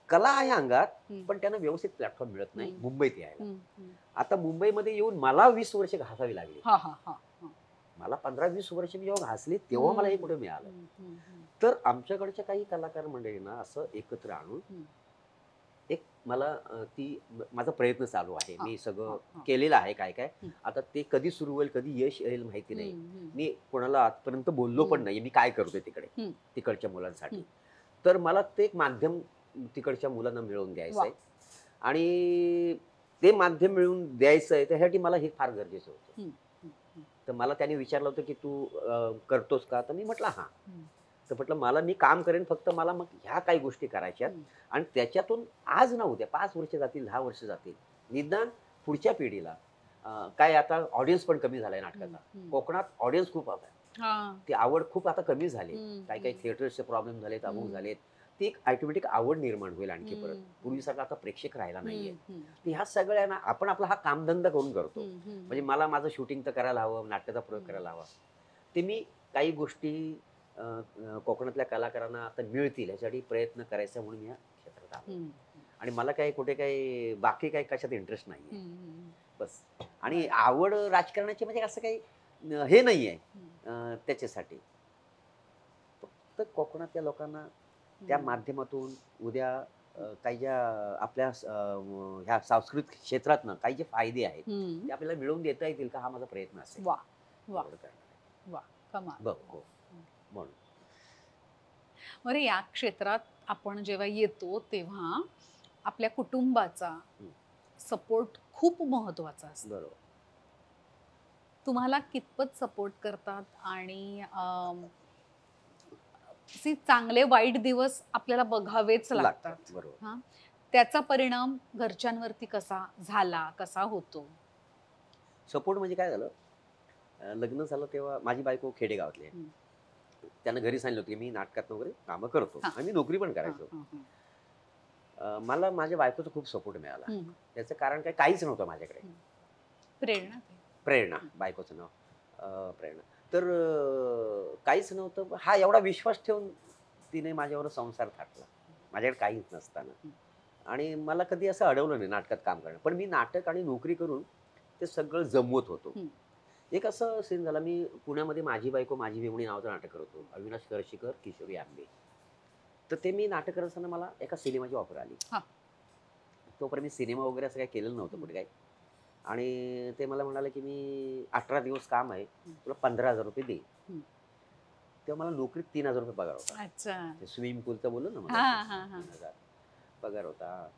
कला आहे अंगात, पण त्यांना व्यवस्थित प्लॅटफॉर्म मिळत नाही मुंबईत यायला. आता मुंबईमध्ये येऊन मला 20 वर्ष घासावी लागली. मला 15-20 वर्ष मी जेव्हा घासली तेव्हा मला हे कुठे मिळालं. तर आमच्याकडच्या काही कलाकार मंडळींना असं एकत्र आणून एक मला माझा प्रयत्न चालू आहे. मी सगळं केलेलं आहे काय काय. आता ते कधी सुरू होईल, कधी यश येईल माहिती नाही. मी कोणाला आजपर्यंत बोललो पण नाही मी काय करतोय तिकडे तिकडच्या मुलांसाठी. तर मला ते एक माध्यम तिकडच्या मुलांना मिळवून द्यायचं आहे, आणि ते माध्यम मिळवून द्यायचं आहे त्यासाठी मला हे फार गरजेचं होतं. तर मला त्याने विचारलं होतं की तू करतोस का, तर मी म्हटलं हा. तर म्हटलं मला मी काम करेन, फक्त मला मग ह्या काही गोष्टी करायच्यात, आणि त्याच्यातून आज ना उद्या 5 वर्ष जातील, 10 वर्ष जातील, निदान पुढच्या पिढीला काय, आता ऑडियन्स पण कमी झालाय नाटकाचा. कोकणात ऑडियन्स खूप आहे, ती आवड खूप आता कमी झाली. काही काही थिएटर्सचे प्रॉब्लेम झालेत, अमुक झालेत. ती एक ऑटोमॅटिक आवड निर्माण होईल आणखी परत. पूर्वीसारखा आता प्रेक्षक राहिला नाहीये. तर ह्या सगळ्यांना आपण आपला हा कामधंदा करून करतो. म्हणजे मला माझं शूटिंग तर करायला हवं, नाटकाचा प्रयोग करायला हवा. ते मी काही गोष्टी कोकणातल्या कलाकारांना आता मिळतील यासाठी प्रयत्न करायचा म्हणून या क्षेत्रात आलो. आणि मला काही कुठे काही बाकी काही कशात इंटरेस्ट नाहीये बस. आणि आवड राजकारणाची म्हणजे असं काही हे नाहीये त्याच्यासाठी. फक्त कोकणातल्या लोकांना त्या माध्यमातून उद्या काही ज्या आपल्या ह्या सांस्कृतिक क्षेत्रातनं काही जे फायदे आहेत ते आपल्याला मिळवून देता येतील का, हा माझा प्रयत्न असेल. वा वा वा, कमाल. हो म्हणून बरं, या क्षेत्रात आपण जेव्हा येतो तेव्हा आपल्या कुटुंबाचा सपोर्ट खूप महत्वाचा असतो. बरोबर. तुम्हाला कितपत सपोर्ट करतात, आणि चांगले वाईट दिवस आपल्याला बघावेच लागतात. बरोबर. त्याचा परिणाम घरच्यांवरती कसा झाला, कसा होतो? सपोर्ट म्हणजे काय झालं, लग्न झालं तेव्हा माझी बायको खेडेगावातली आहे. त्यानं घरी सांगितलं होतं की मी नाटकात वगैरे कामं करतो आणि मी नोकरी पण करायचो. मला माझ्या बायकोचा खूप सपोर्ट मिळाला. त्याचं कारण काहीच नव्हतं माझ्याकडे. प्रेरणा. प्रेरणा, बायकोचं नाव प्रेरणा. तर काहीच नव्हतं. हा एवढा विश्वास ठेवून तिने माझ्यावर संसार थाटला, माझ्याकडे काहीच नसताना. आणि मला कधी असं अडवलं नाही नाटकात काम करणं. पण मी नाटक आणि नोकरी करून ते सगळं जमवत होतो. एक असं सीन झाला, मी पुण्यामध्ये माझी बायको माझी बेवणी नावाचं नाटक करत होतो. अविनाश करशीकर, किशोरी आंबे. तर ते मी नाटक करत असताना मला एका सिनेमाची ऑफर आली. तोपर्यंत मी सिनेमा वगैरे असं काही केलेलं नव्हतं कुठे काही. आणि ते मला म्हणाले की मी 18 दिवस काम आहे, तुला 15,000 रुपये देईन. तेव्हा मला नोकरीत 3,000 रुपये पगार होता. ते स्विमिंग पूलचं बोललो ना मला, 3,000 पगार होता.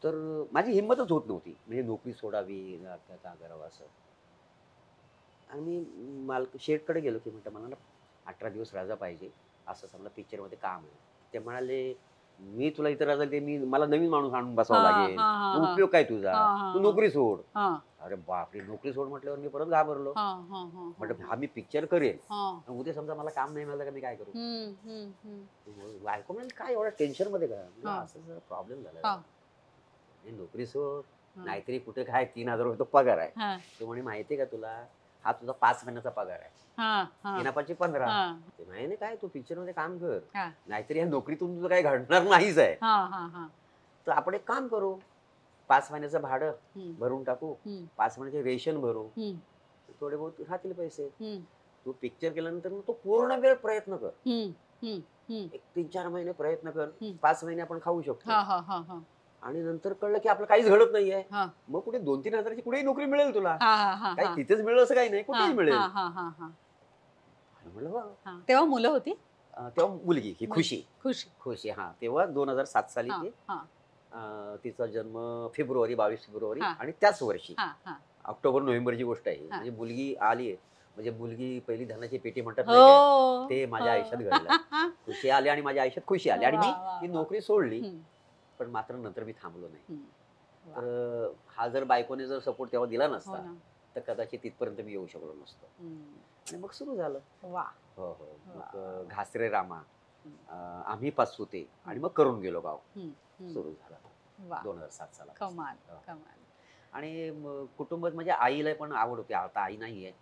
तर माझी हिंमतच होत नव्हती म्हणजे नोकरी सोडावी का करावं असं. आणि मी मालक शेठकडे गेलो की म्हटलं मला ना 18 दिवस रजा पाहिजे, असं समजा पिक्चरमध्ये काम आहे. ते म्हणाले मी तुला इतर रजा दे, मी मला नवीन माणूस आणून बसावं लागेल, उपयोग काय तुझा, तू नोकरी सोड. अरे बापरे, नोकरी सोड म्हटल्यावर मी परत घाबरलो. म्हटलं हा मी पिक्चर करेल, उद्या समजा मला काम नाही मिळालं का मी काय करू. बायको म्हणजे काय एवढ्या टेन्शन मध्ये का, असं प्रॉब्लेम झाला, नोकरी सोड नाहीतरी कुठे काय 3,000 रुपये तो पगार आहे. तो म्हणे माहितीये का तुला, हा तुझा 5 महिन्याचा पगार आहे, 3 15. ते म्हणे काय तू पिक्चर मध्ये काम कर, नाहीतरी या नोकरीतून तुझं काही घडणार नाहीच आहे. तर आपण एक काम करू, 5 महिन्याचं भाडं भरून टाकू, 5 महिन्याचे रेशन भरू, थोडे बहुत राहतील पैसे. तू पिक्चर केल्यानंतर तू पूर्ण वेळ प्रयत्न कर, एक 3-4 महिने प्रयत्न कर, 5 महिने आपण खाऊ शकतो. आणि नंतर कळलं की आपलं काहीच घडत नाहीये, मग कुठे 2-3 हजाराची कुठेही नोकरी मिळेल तुला, काही तिथेच मिळेल असं काही नाही, कुठेही मिळेल. म्हणलं तेव्हा मुलं होती, तेव्हा मुलगी ही खुशी. खुशी हा तेव्हा 2007 साली ती, तिचा जन्म 22 फेब्रुवारी आणि त्याच वर्षी ऑक्टोबर नोव्हेंबरची गोष्ट आहे. म्हणजे मुलगी आली, म्हणजे मुलगी पहिली धनाची पेटी म्हणतात नाही काय, ते माझ्या आयुष्यात घडलं. खुशी आली आणि माझ्या आयुष्यात खुशी आली आणि मी ती नोकरी सोडली. पण मात्र नंतर मी थांबलो नाही. तर हा जर बायकोने जर सपोर्ट तेव्हा दिला नसता तर कदाचित तिथपर्यंत मी येऊ शकलो नसतो. आणि मग सुरू झालं. हो हो, मग घासरे रामा, आम्ही पाचपुते आणि मग करून गेलो गाव सुरू झालं 2007 साला. कमाल कमाल. आणि कुटुंब म्हणजे आईला पण आवड होती, आता आई नाहीये,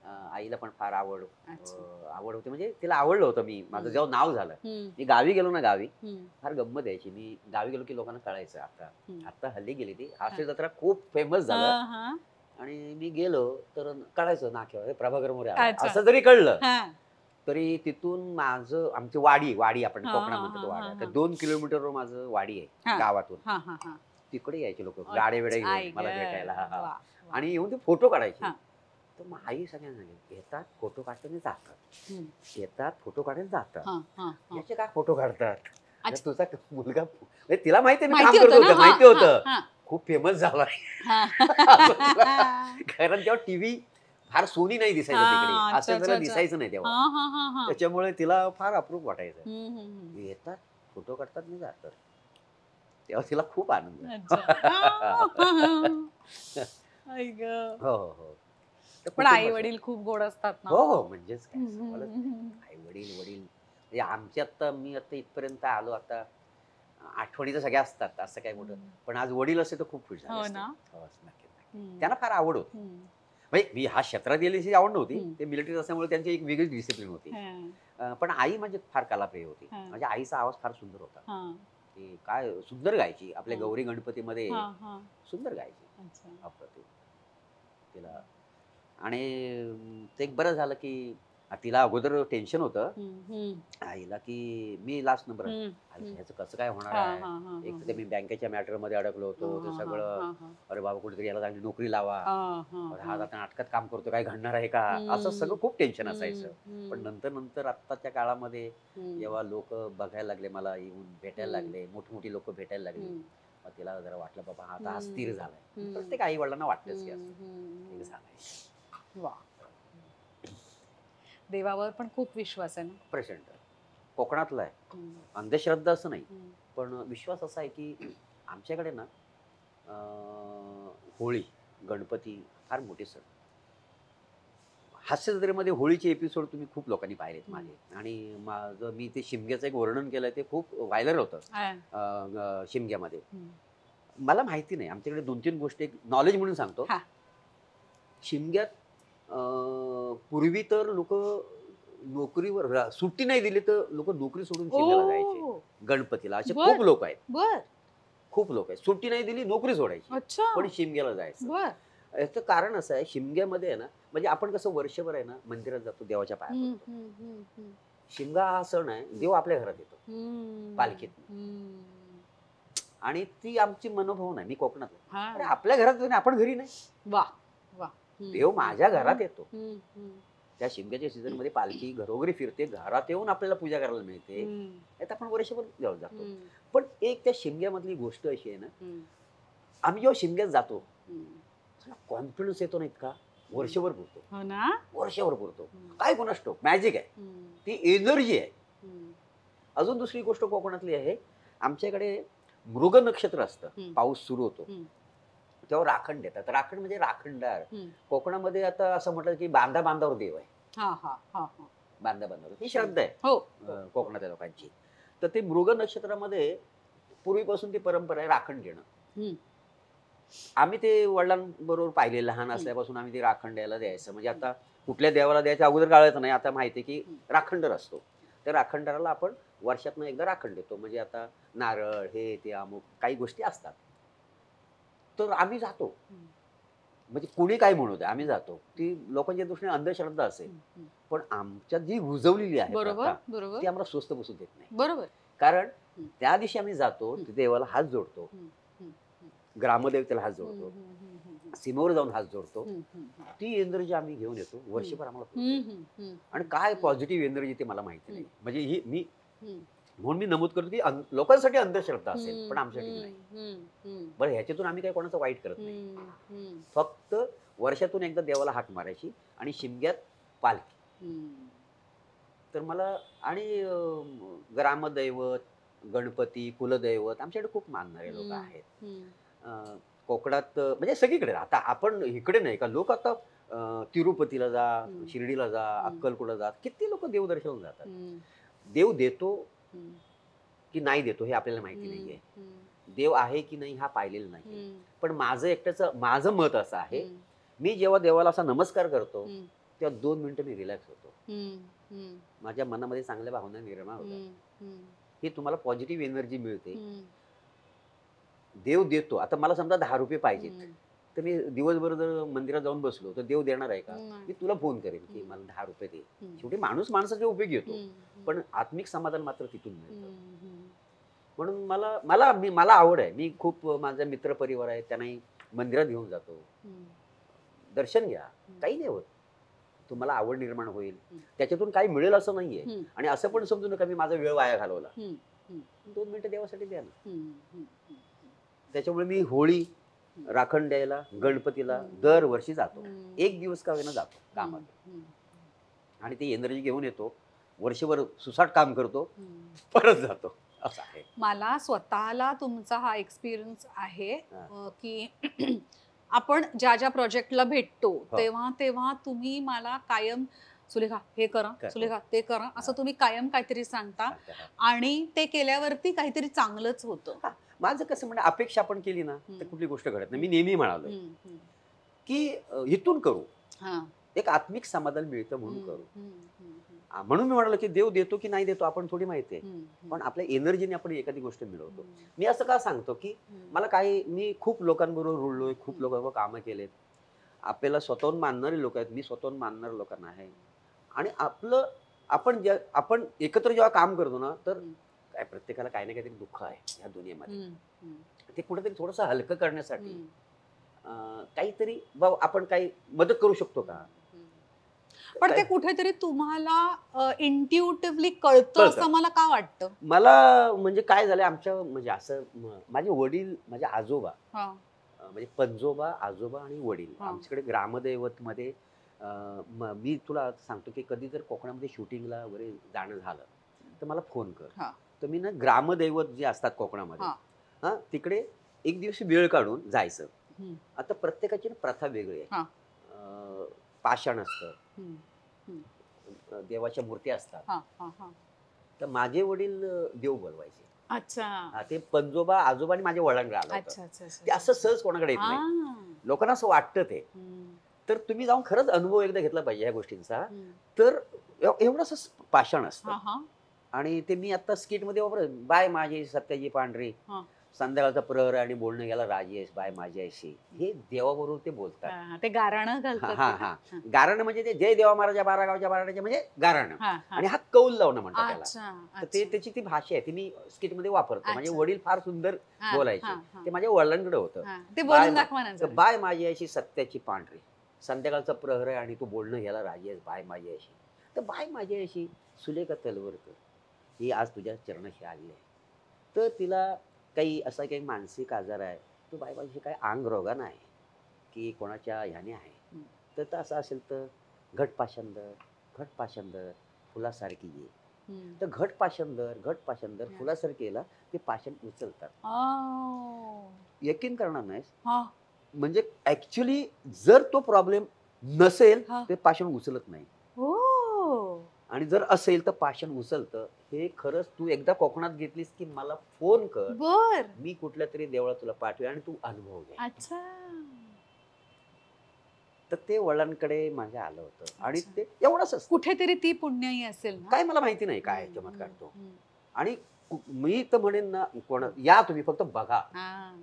आईला पण फार आवड होती, म्हणजे तिला आवडलं होतं. मी माझं जेव्हा नाव झालं, मी गावी गेलो ना, गावी फार गंमत यायची. मी गावी गेलो की लोकांना कळायचं, आता हल्ली गेली ती हास्य जत्रा खूप फेमस झालं. आणि मी गेलो तर कळायचं नाक्यावर प्रभाकर मोरे असं जरी कळलं तरी तिथून माझं, आमची वाडी आपण कोकणात म्हणतो वाड्या, तर 2 किलोमीटरवर माझं वाडी आहे गावातून. तिकडे यायचे लोक गाडे वेडे घेऊन मला भेटायला आणि येऊन ते फोटो काढायचे. तर मग आई सगळ्यांना सांगितलं, येतात फोटो काढताना जातात, येतात फोटो काढायला जातात, याचे काय फोटो काढतात, तुझा मुलगा, तिला माहिती आहे मी काम करत होतं, माहिती होतं खूप फेमस झाला. कारण तेव्हा टीव्ही फार सोनी नाही दिसायचं तिकडे, असं जरा दिसायचं नाही तेव्हा, त्याच्यामुळे तिला फार अप्रूप वाटायचं. येतात फोटो काढतात मी जातात, तेव्हा तिला खूप आनंद. हो हो. पण आई वडील खूप गोड असतात ना. हो हो, म्हणजेच काय आई वडील म्हणजे आमची मी आता इथपर्यंत आलो, आता आठवणी तर सगळ्या असतात, असं काय मोठं, पण आज वडील असते तर खूप खुश झाले असते. नक्की. त्यांना फार आवड होती, म्हणजे मी हा क्षेत्रात गेल्याची आवड नव्हती, ते मिलिटरी असल्यामुळे त्यांची एक वेगळी डिसिप्लिन होती. पण आई म्हणजे फार कलाप्रिय होती. माझ्या आईचा आवाज फार सुंदर होता, ती काय सुंदर गायची, आपल्या गौरी गणपतीमध्ये सुंदर गायची अप्रतिम तिला. आणि ते एक बरं झालं की तिला अगोदर टेन्शन होतं आईला की मी लास्ट नंबर ह्याचं कसं काय होणार आहे, एक तर मी बँकेच्या मॅटर मध्ये अडकलो होतो, ते सगळं, अरे बाबा कुठेतरी याला चांगली नोकरी लावा, हा आता नाटकात काम करतो, काय घडणार आहे का, असं सगळं खूप टेन्शन असायचं. पण नंतर आत्ताच्या काळामध्ये जेव्हा लोक बघायला लागले, मला येऊन भेटायला लागले, मोठी लोक भेटायला लागली, मग तिला जरा वाटलं बाबा हा आता स्थिर झालाय. प्रत्येक आई वडिलांना वाटतच की असं झालंय. देवावर पण खूप विश्वास आहे ना. प्रचंड. कोकणातला आहे, अंधश्रद्धा असं नाही, पण विश्वास असा आहे की आमच्याकडे ना होळी, गणपती फार मोठे सण, हास्य जत्रेमध्ये होळीचे एपिसोड तुम्ही खूप लोकांनी पाहिलेत माझे, आणि माझं मी ते शिमग्याचं एक वर्णन केलंय, ते खूप व्हायरल होतं शिमग्यामध्ये. मला माहिती नाही, आमच्याकडे 2-3 गोष्टी एक नॉलेज म्हणून सांगतो. शिमग्यात पूर्वी तर लोक नोकरीवर सुट्टी नाही दिली तर लोक नोकरी सोडून शिमग्याला जायचे. गणपतीला असे खूप लोक आहेत, खूप लोक आहेत, सुट्टी नाही दिली नोकरी सोडायची पण शिमग्याला जायचं. याचं कारण असं आहे, शिमग्यामध्ये आहे ना, म्हणजे आपण कसं वर्षभर आहे ना मंदिरात जातो, देवाच्या पाया पडतो. शिमगा हा सण आहे, देव आपल्या घरात येतो पालखीत, आणि ती आमची मनोभावना आहे. मी कोकणात, आपल्या घरात येतो आपण घरी नाही. देव माझ्या घरात येतो. त्या शिमग्याच्या सीझन मध्ये पालखी घरोघरी फिरते, घरात येऊन आपल्याला पूजा करायला मिळते. यात आपण वर्षभर देवाला जातो. पण एक त्या शिमग्यामधली गोष्ट अशी आहे ना, आम्ही जेव्हा शिमग्यात जातो कॉन्फिडन्स येतो ना इतका, वर्षभर पुरतो. वर्षभर पुरतो. काय कोणास ठाऊक मॅजिक आहे, ती एनर्जी आहे. अजून दुसरी गोष्ट कोकणातली आहे, आमच्याकडे मृग नक्षत्र असतं, पाऊस सुरू होतो तेव्हा राखण देतात. राखण म्हणजे राखणदार. कोकणामध्ये आता असं म्हटलं की बांधा बांधावर देव आहे. बांधा बांधावर ही श्रद्धा आहे कोकणातल्या लोकांची. तर ते मृग नक्षत्रामध्ये पूर्वीपासून ती परंपरा आहे राखण घेणं. आम्ही ते वडिलांबरोबर पाहिले, लहान असल्यापासून आम्ही ते राखण द्यायचं. म्हणजे आता कुठल्या देवाला द्यायचं अगोदर कळायचं नाही, आता माहिती आहे की राखणदार असतो. त्या राखणदाराला आपण वर्षातनं एकदा राखण देतो. म्हणजे आता नारळ हे ते अमुक काही गोष्टी असतात, तर आम्ही जातो. म्हणजे कुणी काय म्हणू दे, आम्ही जातो. ती लोकांच्या दृष्टीने अंधश्रद्धा असेल, पण आमच्यात जी रुजवलेली आहे ती आम्हाला स्वस्त बसू देत नाही. बरोबर. कारण त्या दिवशी आम्ही जातो, देवाला हात जोडतो, ग्रामदेवतेला हात जोडतो, सीमेवर जाऊन हात जोडतो. ती एनर्जी आम्ही घेऊन येतो, वर्षभर आम्हाला. आणि काय पॉझिटिव्ह एनर्जी ते मला माहिती नाही. म्हणजे ही मी म्हणून मी नमूद करतो की लोकांसाठी अंधश्रद्धा असेल, पण आमच्यासाठी नाही. बरं, ह्याच्यातून आम्ही काही कोणाचं वाईट करत नाही. फक्त वर्षातून एकदा देवाला हाक मारायची आणि शिमग्यात पालखी. तर मला आणि ग्रामदैवत, गणपती, कुलदैवत आमच्याकडे खूप मानणारे लोक आहेत. कोकणात म्हणजे सगळीकडे. आता आपण इकडे नाही का, लोक आता तिरुपतीला जा, शिर्डीला जा, अक्कलकोटला जा, किती लोक देवदर्शनाला जातात. देव देतो की नाही देतो हे आपल्याला माहिती नाहीये. देव आहे की नाही हा पाहिलेला नाही. पण माझं मत असं आहे, मी जेव्हा देवाला असा नमस्कार करतो तेव्हा 2 मिनिटं मी रिलॅक्स होतो. माझ्या मनामध्ये चांगल्या भावना निर्माण होतात. ही तुम्हाला पॉझिटिव्ह एनर्जी मिळते. देव देतो. आता मला समजा 10 रुपये पाहिजेत, तर मी दिवसभर जर मंदिरात जाऊन बसलो तर देव देणार आहे का? मी तुला फोन करेन की मला 10 रुपये दे. शेवटी माणूस माणसाच्या उपयोगी येतो, पण आत्मिक समाधान मात्र तिथून मिळतं. म्हणून मला आवड आहे. मी खूप माझा मित्र परिवार आहे, त्यांनाही मंदिरात घेऊन जातो. दर्शन घ्या, काही नाही होत. तुम्हाला आवड निर्माण होईल, त्याच्यातून काही मिळेल असं नाहीये. आणि असं पण समजू नका मी माझा वेळ वाया घालवला. 2 मिनिटं देवासाठी द्या ना. त्याच्यामुळे मी होळी, राखण द्यायला, गणपतीला दरवर्षी जातो. एक दिवस का होईना जातो कामात, आणि ती एनर्जी घेऊन येतो. वर्षभर सुसाट काम करतो, परत जातो. असं आहे. मला स्वतःला तुमचा हा एक्सपिरियन्स आहे की आपण ज्या ज्या प्रोजेक्टला भेटतो तेव्हा तेव्हा तुम्ही मला कायम सुलेखा हे करा, सुलेखा ते करा, असं तुम्ही कायम काहीतरी सांगता, आणि ते केल्यावरती काहीतरी चांगलंच होतं. माझं कसं म्हणजे अपेक्षा आपण केली ना तर कुठली गोष्ट घडत नाही. मी नेहमी म्हणालो की इथून करू, एक आत्मिक समाधान मिळतं म्हणून करू. म्हणून मी म्हणालो की देव देतो की नाही देतो आपण थोडी माहिती आहे, पण आपल्या एनर्जीने आपण एखादी गोष्ट मिळवतो. मी असं का सांगतो की मी खूप लोकांबरोबर रुळलोय, खूप लोकांबरोबर कामं केलेत. आपल्याला स्वतःहून मानणारे लोक आहेत, मी स्वतःहून मानणाऱ्या लोकांना आहे. आणि आपण एकत्र जेव्हा काम करतो ना, तर काय प्रत्येकाला काही ना काहीतरी दुःख आहे या दुनियेमध्ये. ते कुठेतरी थोडंसं हलकं करण्यासाठी काहीतरी आपण काही मदत करू शकतो का? पण ते कुठेतरी तुम्हाला इंट्युटिव्हली कळतं असं मला का वाटतं? मला म्हणजे काय झालं आमच्या, म्हणजे असं माझे वडील, माझे आजोबा, म्हणजे पंजोबा, आजोबा आणि वडील आमच्याकडे ग्रामदैवत मध्ये. मी तुला सांगतो की कधी जर कोकणामध्ये शूटिंगला वगैरे जाणं झालं तर मला फोन कर. तर मी ना ग्रामदैवत जे असतात कोकणामध्ये तिकडे एक दिवस वेळ काढून जायचं. आता प्रत्येकाची प्रथा वेगळी आहे. पाषाण असतं, देवाच्या मूर्त्या असतात. हा, हा, हा. तर माझे वडील देव बोलवायचे. अच्छा. ते पंजोबा आजोबा आणि माझे वडिलांकडे आलं होतं. अच्छा, अच्छा, अच्छा, ते असं सहज कोणाकडे येत नाही. हा. लोकांना असं वाटतं ते. हम्म, तर तुम्ही जाऊन खरंच अनुभव एकदा घेतला पाहिजे ह्या गोष्टींचा. हम्म. तर एवढंसं पाषाण असतं. हा, हा. आणि ते मी आता स्किटमध्ये वापरत, बाय माझी सत्याची पांढरी, हा. संध्याकाळचा प्रहर आणि बोलणं गेला राजेश बाय माझी अशी, हे देवाबरोबर ते बोलतात. हा, ते गाराणं हा घालतात हा ते का? हा हा. गारणं म्हणजे ते जय देवा महाराजा बारा गावच्या बाराण्याचे म्हणजे गारणं. हा, हा. आणि हा कौल लावणं म्हणतात त्याला. अच्छा, तर ते अच्छा. त्याची ती भाषा आहे ती मी स्किटमध्ये वापरतो. माझे अच्छा. वडील फार सुंदर हा, बोलायचे. हा, हा. ते माझ्या वडिलांकडे होतं. हा. ते बाय बोलून मा- दाखवा ना तर जरा. बाय माझी अशी सत्याची पांढरी, संध्याकाळचा प्रहर आहे आणि तू बोलणं घ्यायला राजी आहेस बाय माझी अशी. तर बाय माझी अशी सुलेखा तलवरकर ही आज तुझ्या चरणाशी आली आहे. तर तिला असा काही मानसिक आजार आहे, तो बाय माझी काय अंग रोगा नाही की कोणाच्या ह्याने आहे. हम्म. तर असं असेल तर घट पाशंदर फुलासारखी ये. हम्म. तर घट पाशंदर हा. फुलासारखी येला ते पाषाण उचलतात. ओ. यकीन करणार नाहीस, हा, म्हणजे ऍक्च्युली जर तो प्रॉब्लेम नसेल हा. ते पाषाण उचलत नाही. ओ. आणि जर असेल तर पाषाण उचलतं. हे खरंच तू एकदा कोकणात घेतलीस की मला फोन कर, बर. मी कुठल्या तरी देवळात तुला पाठवे आणि तू अनुभव घे. अच्छा. तर ते वडिलांकडे माझ्या आलं होतं आणि अच्छा. ते एवढंच असतं. कुठेतरी ती पुण्याई असेल ना. काय मला माहिती नाही काय हम्म, चमत्कार तो. हम्म. आणि मी तर म्हणेन ना, या तुम्ही फक्त बघा. हा,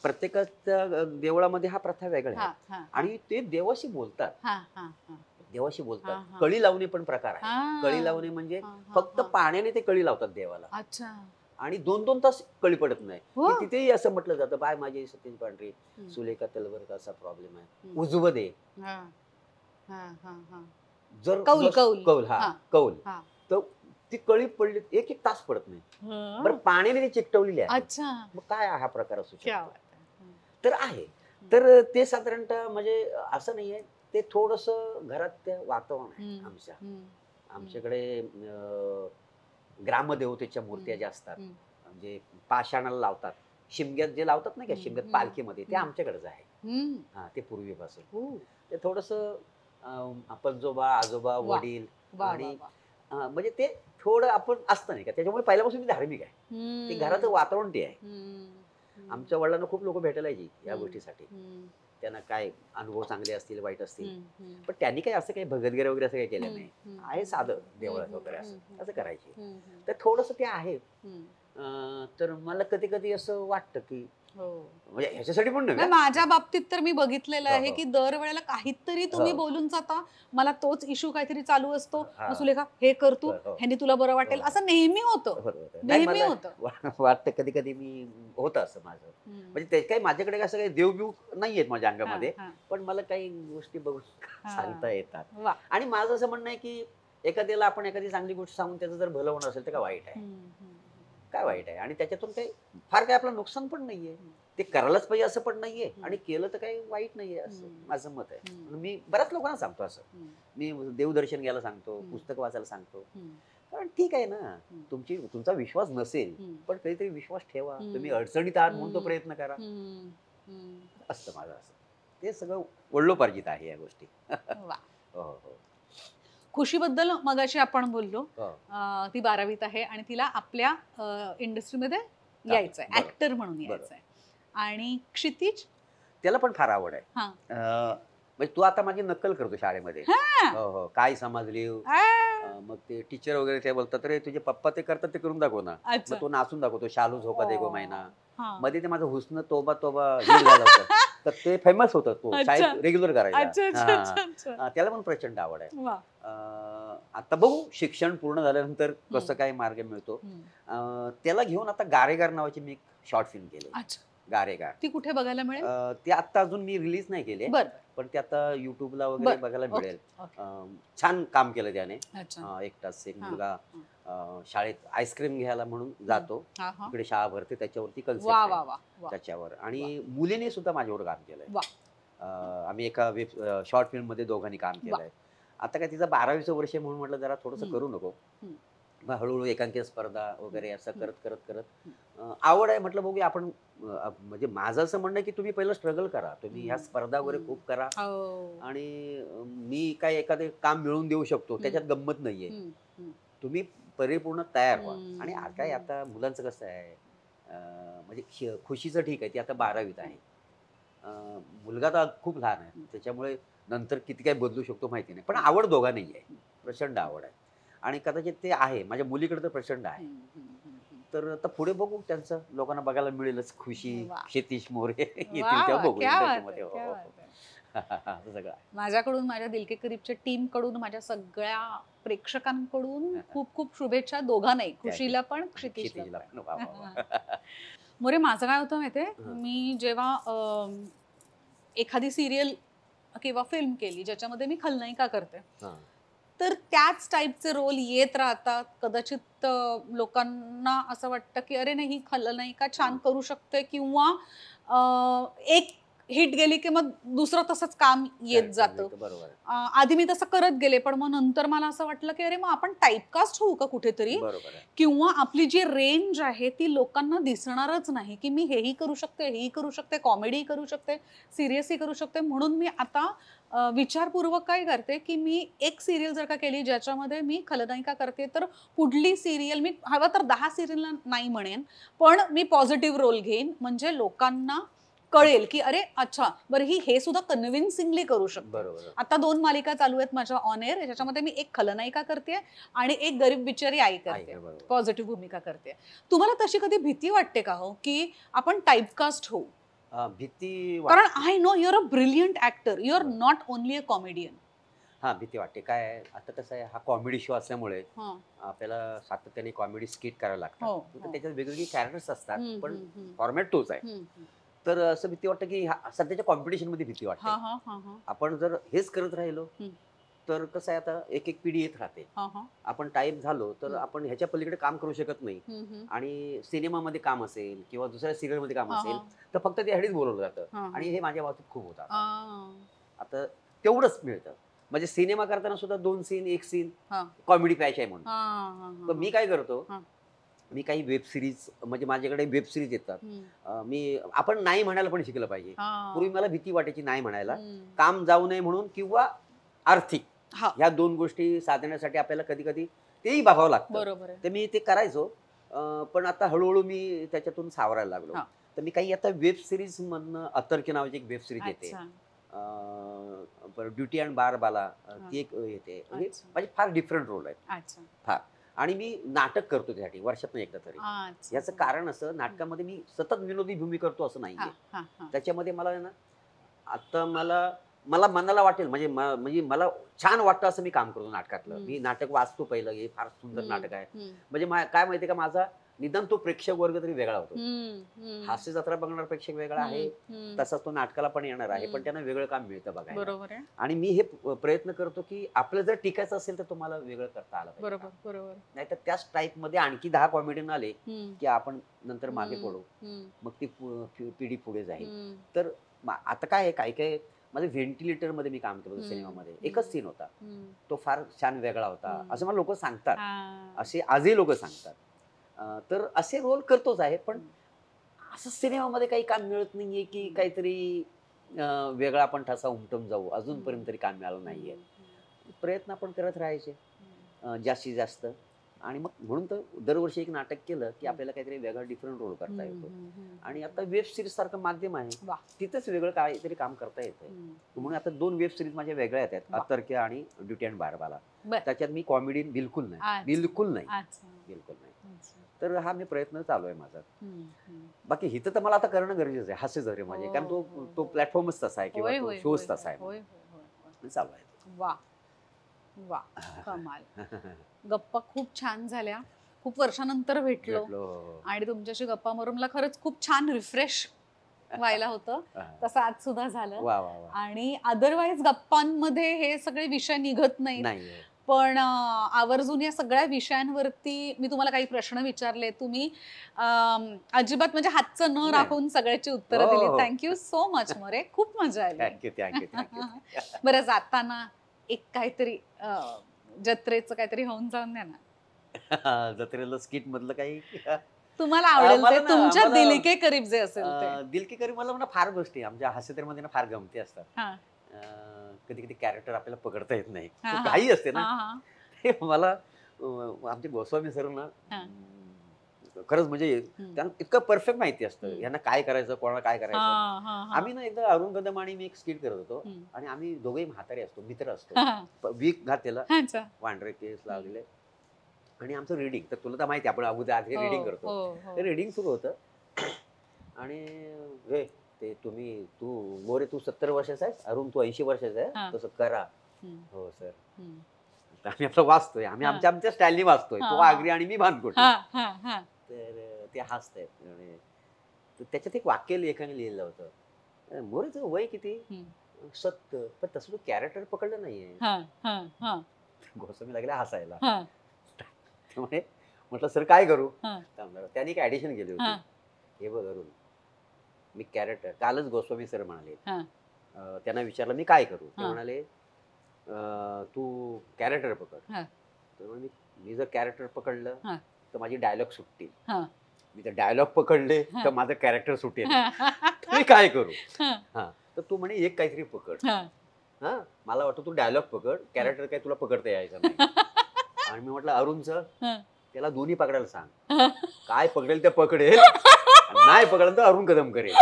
प्रत्येकाच्या देवळामध्ये हा प्रथा वेगळ्या हा, आहेत. हा, आणि ते देवाशी बोलतात. हा, हा, हा. देवाशी हा, बोलतात. हा. कळी लावणे पण प्रकार आहे. हा. कळी लावणे म्हणजे हा, हा, फक्त हा. पाण्याने ते कळी लावतात देवाला. अच्छा. आणि 2-2 तास कळी पडत नाही. हो. की तिथेही असं म्हटलं जातं, बाय माझी सत्यजी पांढरी हम्म. सुलेखा तलवरकर असा प्रॉब्लेम आहे, हम्म. उजवं दे. हा, हा, हा, हा. जर कौल, कौल. कौल हा हा. कौल, तर हा. ती कळी पडली 1-1 तास पडत नाही. हा. बरं पाण्याने ती चिकटवलेली आहे. अच्छा. मग काय हा प्रकार असू क्या शकतो? बात आहे. हम्म. तर आहे. तर ते साधारणतः म्हणजे असं नाहीये, ते थोडंसं घरात ते वातावरण आहे हम्म, आमच्या. हम्म, आमच्याकडे ग्रामदेवतेच्या मूर्त्या हम्म, ज्या असतात, हम्म, म्हणजे पाषाणाला लावतात. शिमग्यात जे लावतात नाही का, हम्म, शिमग्यात हम्म, पालखीमध्ये, ते हम्म. आमच्याकडेच आहे. हम्म. हा, ते पूर्वीपासून. हो. ते थोडंसं पंजोबा, आजोबा, वा, वडील वा, वा, आणि वा. म्हणजे ते थोडं आपण असतं नाही का, त्याच्यामुळे पहिल्यापासून मी धार्मिक आहे. ते घराचं हम्म, वातावरण ते आहे. हम्म, हम्म, आमच्या वडिलांना खूप लोक भेटायला यायची या हम्म, गोष्टीसाठी. हम्म, त्यांना काय अनुभव चांगले असतील, वाईट असतील. हम्म, हम्म, पण त्यांनी काही असं काही भगतगिरी वगैरे असं काही केलं हम्म, नाही. हम्म, आहे साधं हम्म, देवळात हम्म, वगैरे हम्म, असं करायचे. हम्म, तर थोडंसं ते आहे. हम्म. तर मला कधी कधी असं वाटतं की हो. म्हणजे ह्याच्यासाठी पण नव्हे. नाही, माझ्या बाबतीत तर मी बघितलेलं हो, आहे हो. की दरवेळेला काहीतरी तुम्ही हो. बोलून जाता, मला तोच इश्यू काहीतरी चालू असतो, हा. मग सुलेखा हे कर तू, हो, हो. ह्यानी तुला बरं वाटेल, हो. असं नेहमी होतं. बरोबर. नाही, नेहमी मला होतं. वाटतं कधी कधी मी होतं असं माझं. हम्म. म्हणजे ते काही माझ्याकडे असं काही देवबिव नाहीयेत माझ्या हा, अंगामध्ये. हा, पण मला काही गोष्टी बघून हा. सांगता येतात. वा. आणि माझं असं म्हणणं आहे की एखाद्याला आपण एखादी चांगली गोष्ट सांगून त्याचं जर भलं होणं असेल तर काय वाईट आहे? हम्म, हम्म, काय वाईट आहे? आणि त्याच्यातून काही फार काही आपलं नुकसान पण नाहीये. हम्म. ते करायलाच पाहिजे असं पण नाहीये हम्म. आणि केलं तर काही वाईट नाहीये असं हम्म. माझं मत आहे. हम्म. म्हणून मी बऱ्याच लोकांना सांगतो असं. हम्म, मी देवदर्शन घ्यायला सांगतो, हम्म. पुस्तक वाचायला सांगतो. हम्म, कारण ठीक आहे ना, हम्म. तुमचा विश्वास नसेल हम्म. पण काहीतरी विश्वास ठेवा. हम्म. तुम्ही अडचणीत आहात म्हणून तो हम्म. प्रयत्न करा. हम्म, हम्म. असतं माझं असं. ते सगळं वडिलोपार्जित आहे या गोष्टी. वा. हो हो खुशीबद्दल मगाशी आपण बोललो. हो. ती 12वीत आहे आणि तिला आपल्या इंडस्ट्रीमध्ये यायचंय, बरोबर. ऍक्टर म्हणून बरोबर. यायचंय. आणि क्षितिज. त्याला पण फार आवड आहे. हा. म्हणजे तू आता माझी नक्कल करतो शाळेमध्ये. हा. हो हो काय समजली. आ. मग ते टीचर वगैरे ते बोलतात, रे तुझे पप्पा ते करतात ते करून दाखव ना. अच्छा. मग तो नाचून दाखवतो, शालू झोका दे गो ओ. मैना. हा. मध्ये ते माझं हुस्न तोबा तोबा हिट झालं होतं. तर ते फेमस होतं, तो अच्छा. शाळेत रेग्युलर अच्छा, करायचा. अच्छा, अच्छा, अच्छा. त्याला पण प्रचंड आवड आहे. वा. आता बघू शिक्षण पूर्ण झाल्यानंतर कसं हम्म. काय मार्ग मिळतो. हम्म. त्याला घेऊन आता गारेगार नावाची मी एक शॉर्ट फिल्म केली. अच्छा. गारेगार. ती कुठे बघायला मिळेल? ते आता अजून मी रिलीज नाही केले. बर. पण ते आता युट्यूबला वगैरे बर. बघायला ओके, मिळेल. ओके. छान काम केलं त्याने. अच्छा. 1 तास एक हा, मुलगा हा. शाळेत आईस्क्रीम घ्यायला म्हणून जातो. हा, हा. इकडे शाळा भरते, त्याच्यावरती कन्सेप्ट वा, आहे वा, वा, वा. त्याच्यावर. आणि मुलीने सुद्धा माझ्यावर काम केलंय. वा. आम्ही एका शॉर्ट फिल्म मध्ये दोघांनी काम केलंय. आता काय तिचं 12वीचं वर्ष आहे म्हणून म्हटलं जरा थोडंसं हम्म. करू नको. हम्म. मग हळूहळू एकांकिका स्पर्धा वगैरे असं करत करत करत हम्म. आवड आहे म्हटलं बघूया आपण म्हणजे माझं असं म्हणणं आहे की तुम्ही पहिलं स्ट्रगल करा, तुम्ही ह्या स्पर्धा वगैरे खूप करा. हो. आणि मी काय एखादं काम मिळवून देऊ शकतो त्याच्यात गंमत नाहीये. हम्म, हम्म, तुम्ही परिपूर्ण तयार व्हा. आणि काय हम्म. आता मुलांचं कसं आहे, म्हणजे खुशीचं ठीक आहे, ती आता 12वीत आहे. मुलगा तर खूप लहान आहे, त्याच्यामुळे नंतर किती काय बदलू शकतो माहिती नाही. पण आवड दोघांनाही आहे, प्रचंड आवड आहे. आणि कदाचित ते आहे, माझ्या मुलीकडे तर प्रचंड आहे. तर आता पुढे बघू, त्यांचं लोकांना बघायला मिळेलच. खुशी, वा क्षितिज मोरे वा येतील तेव्हा वा, बघू क्या बात त्याच्यामध्ये. आहे, हो, क्या हो, बात हो. आहे. असं सगळं आहे. माझ्याकडून, माझ्या दिल के करीबच्या टीम कडून, माझ्या सगळ्या प्रेक्षकांकडून खूप खूप शुभेच्छा दोघांनाही, Thank you. खुशीला पण, क्षितिजला क्षितिजला पण. पण. वा, वा, वा. मोरे, माझं काय होतं माहितीये, हं. मी जेव्हा एखादी सिरियल किंवा फिल्म केली ज्याच्यामध्ये मी खलनायिका करते, हां. तर त्याच टाईपचे रोल येत राहतात. कदाचित लोकांना असं वाटतं की अरे नाही, ही खलनायिका छान करू शकते, किंवा एक हिट गेली की मग दुसरं तसंच काम येत Character जातं. मिळतं, बरोबर आहे. आधी मी तसं करत गेले, पण मग नंतर मला असं वाटलं की अरे मग आपण टाइपकास्ट होऊ का कुठेतरी, बरोबर आहे. किंवा आपली जी रेंज आहे ती लोकांना दिसणारच नाही की मी हेही करू शकते, हेही करू शकते, कॉमेडी करू शकते, सिरियसही करू शकते. म्हणून मी आता विचारपूर्वक काय करते की मी एक सिरियल जर का केली ज्याच्यामध्ये मी खलनायिका करते, तर पुढली सिरियल मी हवं तर 10 सिरियलला नाही म्हणेन, पण मी पॉझिटिव्ह रोल घेईन, म्हणजे लोकांना कळेल की अरे अच्छा, बरं ही हे सुद्धा कन्व्हिन्सिंगली करू शकते. बरोबर आहे. आता 2 मालिका चालू आहेत माझ्या ऑन एअर, ज्याच्यामध्ये मी एक खलनायिका करते आणि एक गरीब बिचारी आई आहे करते, का, बरोबर. पॉझिटिव्ह भूमिका करते. तुम्हाला तशी कधी भीती वाटते का हो, की आपण टाइपकास्ट होऊ? भीती कारण वाटते. I know you are a brilliant actor, you are बरं. Not only a comedian. भीती वाटते. काय आहे, आता कसं आहे, हा कॉमेडी शो असल्यामुळे आपल्याला सातत्याने कॉमेडी स्किट करायला लागतात. हो, तर हो. त्याच्यात वेगवेगळे कॅरेक्टर्स असतात, हम्म, पण हम्म, हम्म. फॉर्मॅट तोच आहे. हम्म, हम्म. तर असं भीती वाटतं की सध्याच्या कॉम्पिटिशनमध्ये भीती वाटते. हा हा हा हा. आपण जर हेच करत राहिलो, हम्म. तर कसं आहे, आता एक एक पिढी येत राहते. हा हा. आपण टाईप झालो तर हम्म. आपण ह्याच्या पलीकडे काम करू शकत नाही. हम्म, हम्म. आणि सिनेमामध्ये काम असेल किंवा दुसऱ्या सिरियलमध्ये काम हा असेल, हा. तर फक्त त्यासाठीच बोलवलं जातं. हा हा. आणि हे माझ्या बाबतीत खूप होतं आता. आ. आता तेवढंच मिळतं. म्हणजे सिनेमा करताना सुद्धा 2 सीन, 1 सीन हा. कॉमेडी पॅच आहे म्हणून. हा, हा, तर हा, मी काय करतो, हा. मी काही वेब सीरीज, म्हणजे माझ्याकडे वेब सीरीज येतात. हम्म. आपण नाही म्हणायला पण शिकलं पाहिजे. पूर्वी हा. मला भीती वाटायची नाही म्हणायला. हम्म. काम जाऊ नये म्हणून, किंवा आर्थिक, हा, ह्या 2 गोष्टी साधण्यासाठी आपल्याला कधी-कधी तेही बघावं लागतं. बरोबर आहे. तर मी ते करायचो. पण आता हळू-हळू मी त्याच्यातून सावरायला लागलो. हा. तर मी काही आता वेब सीरीजमधनं अतर्क्य नावाची एक वेब सीरीज येते. अच्छा. ड्युटी अँड बारबाला हा. ती एक येते. म्हणजे अच्छा. माझे फार डिफरंट रोल आहेत. अच्छा. फार. आणि मी नाटक करतो त्यासाठी वर्षातून एकदा तरी. अच्छा. याचं कारण असं, नाटकामध्ये मी सतत विनोदी भूमिका करतो असं हा, नाहीये. हा, हा. त्याच्यामध्ये मला आहे ना, आता मला मला मनाला वाटेल, म्हणजे म्हणजे मला छान वाटतं असं मी काम करतो नाटकातलं. हम्म. मी नाटक वाचतो पहिलं, हे फार सुंदर हम्म, नाटक आहे. हम्म, म्हणजे काय माहितीये का, माझा निदान तो प्रेक्षक वर्ग तरी वेगळा होतो. हम्म, हम्म, हास्य जत्रा बघणार प्रेक्षक वेगळा आहे, हम्म. तसाच तो नाटकाला पण येणार आहे, पण हम्म. त्यांना वेगळं काम मिळतं बघायला. बरोबर आहे. आणि मी हे प्रयत्न करतो की आपलं जर टिकायचं असेल तर तुम्हाला वेगळं करता आलं पाहिजे बरोबर, काम. बरोबर. नाहीतर त्याच टाईप मध्ये आणखी 10 कॉमेडियन आले हम्म. की आपण नंतर मागे हम्म, पडू. हम्म, मग ती पिढी पुढे जाईल. हम्म. तर आता काय आहे, काय काय माझं व्हेंटिलेटर मध्ये मी काम केलं होतं सिनेमामध्ये. एकच सीन होता, हम्म. तो फार छान वेगळा होता हम्म. असं मला लोक सांगतात. हा. असे आजही लोक सांगतात. तर असे रोल करतोच आहे, पण असं सिनेमामध्ये काही काम मिळत नाहीये की काहीतरी वेगळा आपण ठसा उमटून जाऊ. अजूनपर्यंत तरी काम मिळालं नाहीये. प्रयत्न आपण करत राहायचे जास्तीत जास्त. आणि मग म्हणून तर दरवर्षी एक नाटक केलं की आपल्याला काहीतरी वेगळा डिफरंट रोल करता येतो. आणि आता वेब सिरीज सारखं माध्यम आहे, वा. तिथंच वेगळं काहीतरी काम करता येतं. म्हणून आता 2 वेब सिरीज माझ्या वेगळ्या आहेत, वा. अतर्क्य आणि ड्युटी अँड बारबाला. बर. त्याच्यात मी कॉमेडी बिलकुल नाही, अच्छा. बिलकुल नाही, अच्छा. बिलकुल नाही. अच्छा. तर हा मी प्रयत्न चालू आहे माझा. हम्म, हम्म. बाकी हिथं तर मला आता करणं गरजेचं आहे, हास्य जत्रे म्हणजे, कारण हो, तो हो, तो हो. प्लॅटफॉर्मच तसा आहे किंवा होय, तो होय, शोज होय, तसा आहे होय, म्हणून. होय, होय, होय. चालू आहे. वा वा, कमाल. गप्पा खूप छान झाल्या, खूप वर्षानंतर भेटलो. भेटलो. आणि तुमच्याशी गप्पा मारून मला खरंच खूप छान रिफ्रेश व्हायला होतं. तसं आज सुद्धा झालं. वा वा वा. आणि अदरवाईज गप्पांमध्ये हे सगळे विषय निघत नाहीत, नाही. पण आवर्जून या सगळ्या विषयांवरती मी तुम्हाला काही प्रश्न विचारले, तुम्ही अजिबात म्हणजे हातचं न नाही. राखून सगळ्याची उत्तरं हो, दिली. हो. थँक्यू सो मच मोरे, खूप मजा आली. Thank you thank you thank you. बरं, जाताना एक काहीतरी जत्रेचं काहीतरी होऊन जाऊन द्या ना. जत्रेला स्किट मधलं काही तुम्हाला आवडेल मला ते ना- तुमच्या मला- दिल के करीब जे असेल ते. दिल की करी मला फार गोष्टी आमच्या हास्यतेमध्ये ना फार गमती असतात. हा, कधी कधी कॅरेक्टर आपल्याला पकडता येत नाही, हा, खूप हा. घाई असते ना. हा, हा. ते मला आमचे गोस्वामी सर ना हा. खरंच म्हणजे हम्म. त्यांना इतकं परफेक्ट माहिती असतं हम्म. यांना काय करायचं, कोणाला काय हा, करायचं. हा, हा. आम्ही ना एकदा अरुण कदम आणि मी एक स्किट करत होतो हम्म. आणि आम्ही दोघेही म्हातारे असतो, मित्र असतो, हा, वीक घातलेला, अच्छा. पांढरे केस लागले आणि आमचं रीडिंग. तर तुला तर माहिती आहे, आपण अगोदर आधी हो, रीडिंग करतो. हो, हो. ते रीडिंग सुरू होतं आणि हे ते तू मोरे तू 70 वर्षाचा आहेस, अरुण तू 80 वर्षाचा हा. आहे, तसं करा. हम्म, हो सर. हम्म. आम्ही आपलं वाचतोय, आम्ही हा. आमच्या आमच्या स्टाईलनी वाचतोय, तो हा. आगरी आणि मी भानकोटी. हा, हा, हा. तर ते हसतायत आणि तर त्याच्यात एक वाक्य लेखकाने लिहिलं होतं, मोरेचं वय किती? हम्म. 70. पण तसं तो कॅरेक्टर पकडलं नाहीये. हा, हा, हा, गोस्वामी लागले हसायला. हा, त्यामुळे म्हटलं सर काय करू? हा. त्याने एक ऍडिशन केली हा. होती. हे बघ अरुण, मी कॅरेक्टर कालच गोस्वामी सर म्हणाले, हा. त्यांना विचारलं मी काय करू, ते हा. म्हणाले तू कॅरेक्टर पकड. हा. तर मी जर कॅरेक्टर पकडलं हा. तर माझी डायलॉग सुटतील, हा. मी तर डायलॉग पकडले हा. तर माझं कॅरेक्टर सुटेल. हा. तर मी काय करू? हा. हा, तर तू म्हणे एक काहीतरी पकड. हा. हा, मला वाटतं तू डायलॉग पकड, कॅरेक्टर काय तुला पकडता यायचं नाही. आणि मी म्हटलं अरुणचं, हा. त्याला दोन्ही पकडायला सांग, हा. काय पकडेल ते पकडेल, नाही पकडलं तर अरुण कदम करेल.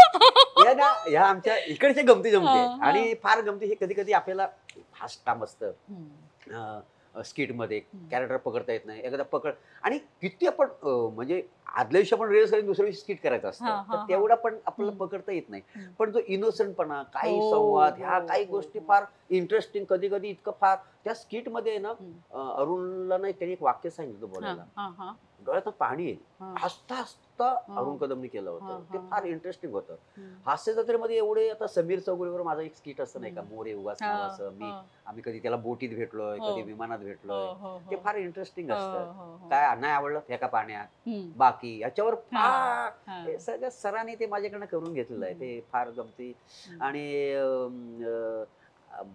या ना, ह्या आमच्या इकडच्या गमती जमते हा, हा. आणि फार गमती. हे कधी कधी आपल्याला फास्ट काम असतं हम्म. स्किट मध्ये, हम्म. कॅरेक्टर पकडता येत नाही, एखादा पकड. आणि किती आपण म्हणजे आदल्या दिवशी आपण रेल्स करून दुसऱ्या दिवशी स्किट करायचं हा, असतं, हा, तर हा. तेवढा पण आपल्याला हम्म. पकडता येत नाही. हम्म. पण जो इनोसंटपणा, काही हो, संवाद, ह्या हो, काही हो, गोष्टी हो. फार इंटरेस्टिंग, कधी कधी इतकं फार त्या स्किट मध्ये आहे ना. हम्म. अरुणला नाही, त्यांनी एक वाक्य सांगितलं हा, बोलायला, हा, हा. डोळ्यात पाणी येईल, हा. हसता हसता हा. अरुण कदमनी केलं हा, होतं. ते हा, फार हा. इंटरेस्टिंग होतं. हम्म. हास्य जत्रेमध्ये एवढे, आता समीर चौगुलेवर माझं एक स्किट असतं नाही का, हम्म. मोरे उगाच हा, नावाचं, मी हा. आम्ही कधी त्याला बोटीत भेटलोय, हो. कधी विमानात हो, भेटलोय. हो, ते हो. फार इंटरेस्टिंग हो, असतं. हो, हो. काय नाही आवडलं फेका पाण्यात, हम्म. बाकी याच्यावर हा, फार हा. हे सगळं सरांनी ते माझ्याकडनं करून घेतलेलं आहे. हम्म. ते फार गमती. हम्म. आणि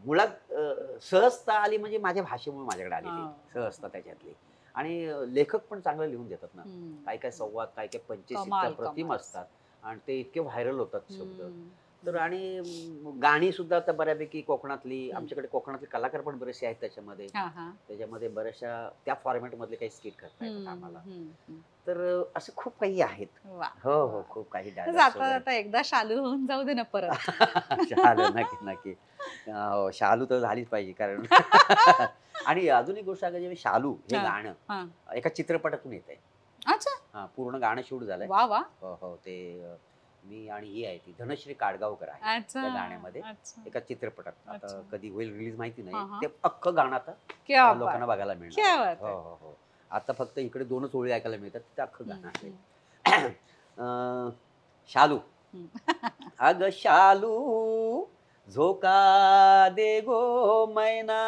मुळात सहजता आली म्हणजे माझ्या भाषेमुळे माझ्याकडे आली ती हा. सहजता त्याच्यातली. आणि लेखक पण चांगलं लिहून देतात ना, हम्म. काय काय संवाद, काय काय पंचेस कमाल, इतक्या प्रतिम कमाल. असतात आणि ते इतके व्हायरल होतात शब्द. हम्म. तर आणि गाणी सुद्धा आता बऱ्यापैकी कोकणातली, हम्म. आमच्याकडे कोकणातले कलाकार पण बरेचसे आहेत त्याच्यामध्ये. हा, हा. त्याच्यामध्ये बऱ्याचशा त्या फॉर्मॅट मधले काही स्किट करता येतात हम्म, आम्हाला. हम्म, हम्म. तर असं खूप काही आहेत. वा, हो हो, वा. खूप काही जाता dialogues वगैरे. जाता एकदा शालू होऊन जाऊ दे ना परत. शालू नक्की नक्की. हो, शालू तर झालीच पाहिजे कारण आणि अजून एक गोष्ट आहे, शालू हे हा, गाणं हा. एका चित्रपटातून येत आहे. अच्छा. हा, पूर्ण गाणं शूट झालंय. वा, वा. हो हो, ते मी आणि ही आहे ती धनश्री काडगावकर आहे अच्छा. त्या गाण्यामध्ये, अच्छा. एका चित्रपटात. आता अच्छा. कधी होईल रिलीज माहिती हा, नाही. हा. ते अख्खं गाणं आता क्या बात. लोकांना बघायला मिळणार. क्या बात हो आहे. हो हो. आता फक्त इकडे 2च ओळी ऐकायला मिळतात, तिथे अख्खं गाणं हम्म, आहे. हम्म. शालू. हम्म. अग शालू झोका दे गो मैना,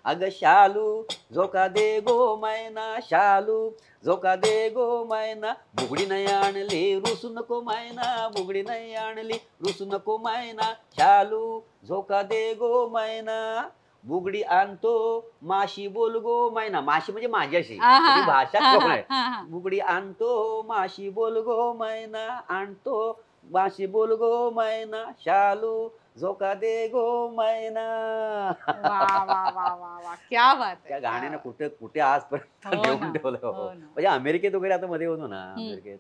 अग शालू झोका दे गो मैना, शालू झोका दे गो मैना, बुगडी नाही आणली रुसू नको मैना, बुगडी नाही आणली रुसू नको मैना, शालू झोका दे गो मैना, बुगडी आणतो माशी बोल गो मैना. माशी म्हणजे माझ्याशी, आहा. ती भाषा हा, कोण हा, आहे. हा, हा. बुगडी आणतो माशी बोल गो मैना, आणतो माशी बोल गो मैना, शालू झोका दे गो मैना. वा, वा, वा, वा, वा. क्या बात आहे. त्या क्या गाण्यानं बात. कुठे कुठे आजपर्यंत हो घेऊन ना, ठेवलं. हो, हो ना. म्हणजे अमेरिकेत वगैरे आता मध्ये होतो ना, हम्म. अमेरिकेत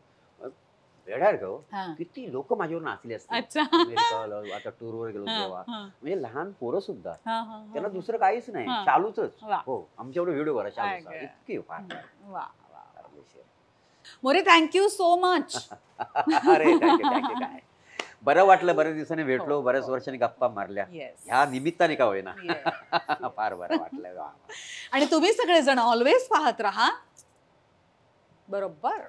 वेडार गो, हा. किती लोक माझ्यावर नाचले असतील. अच्छा. अमेरिकाला आता टूरवर गेलो हा, तेव्हा, हा. म्हणजे लहान पोरं सुद्धा, हा, हा, त्यांना हा. दुसरं काहीच नाही, हा. शालूच. वा. हो, आमच्याकडे व्हिडिओ करा काय शालूचा, ग. इतकी फार हम्म. वा, वा. फार विषय. More, thank you so much. अरे थँक्यू थँक्यू. काय बरं वाटलं, बऱ्याच दिवसाने भेटलो, हो, बऱ्याच हो. वर्षांनी गप्पा मारल्या, येस. ह्या निमित्ताने का होईना. Yes, yes. फार बरं वाटलं. वा, वा. आणि तुम्ही सगळेजण ऑलवेज पाहत राहा बरोबर.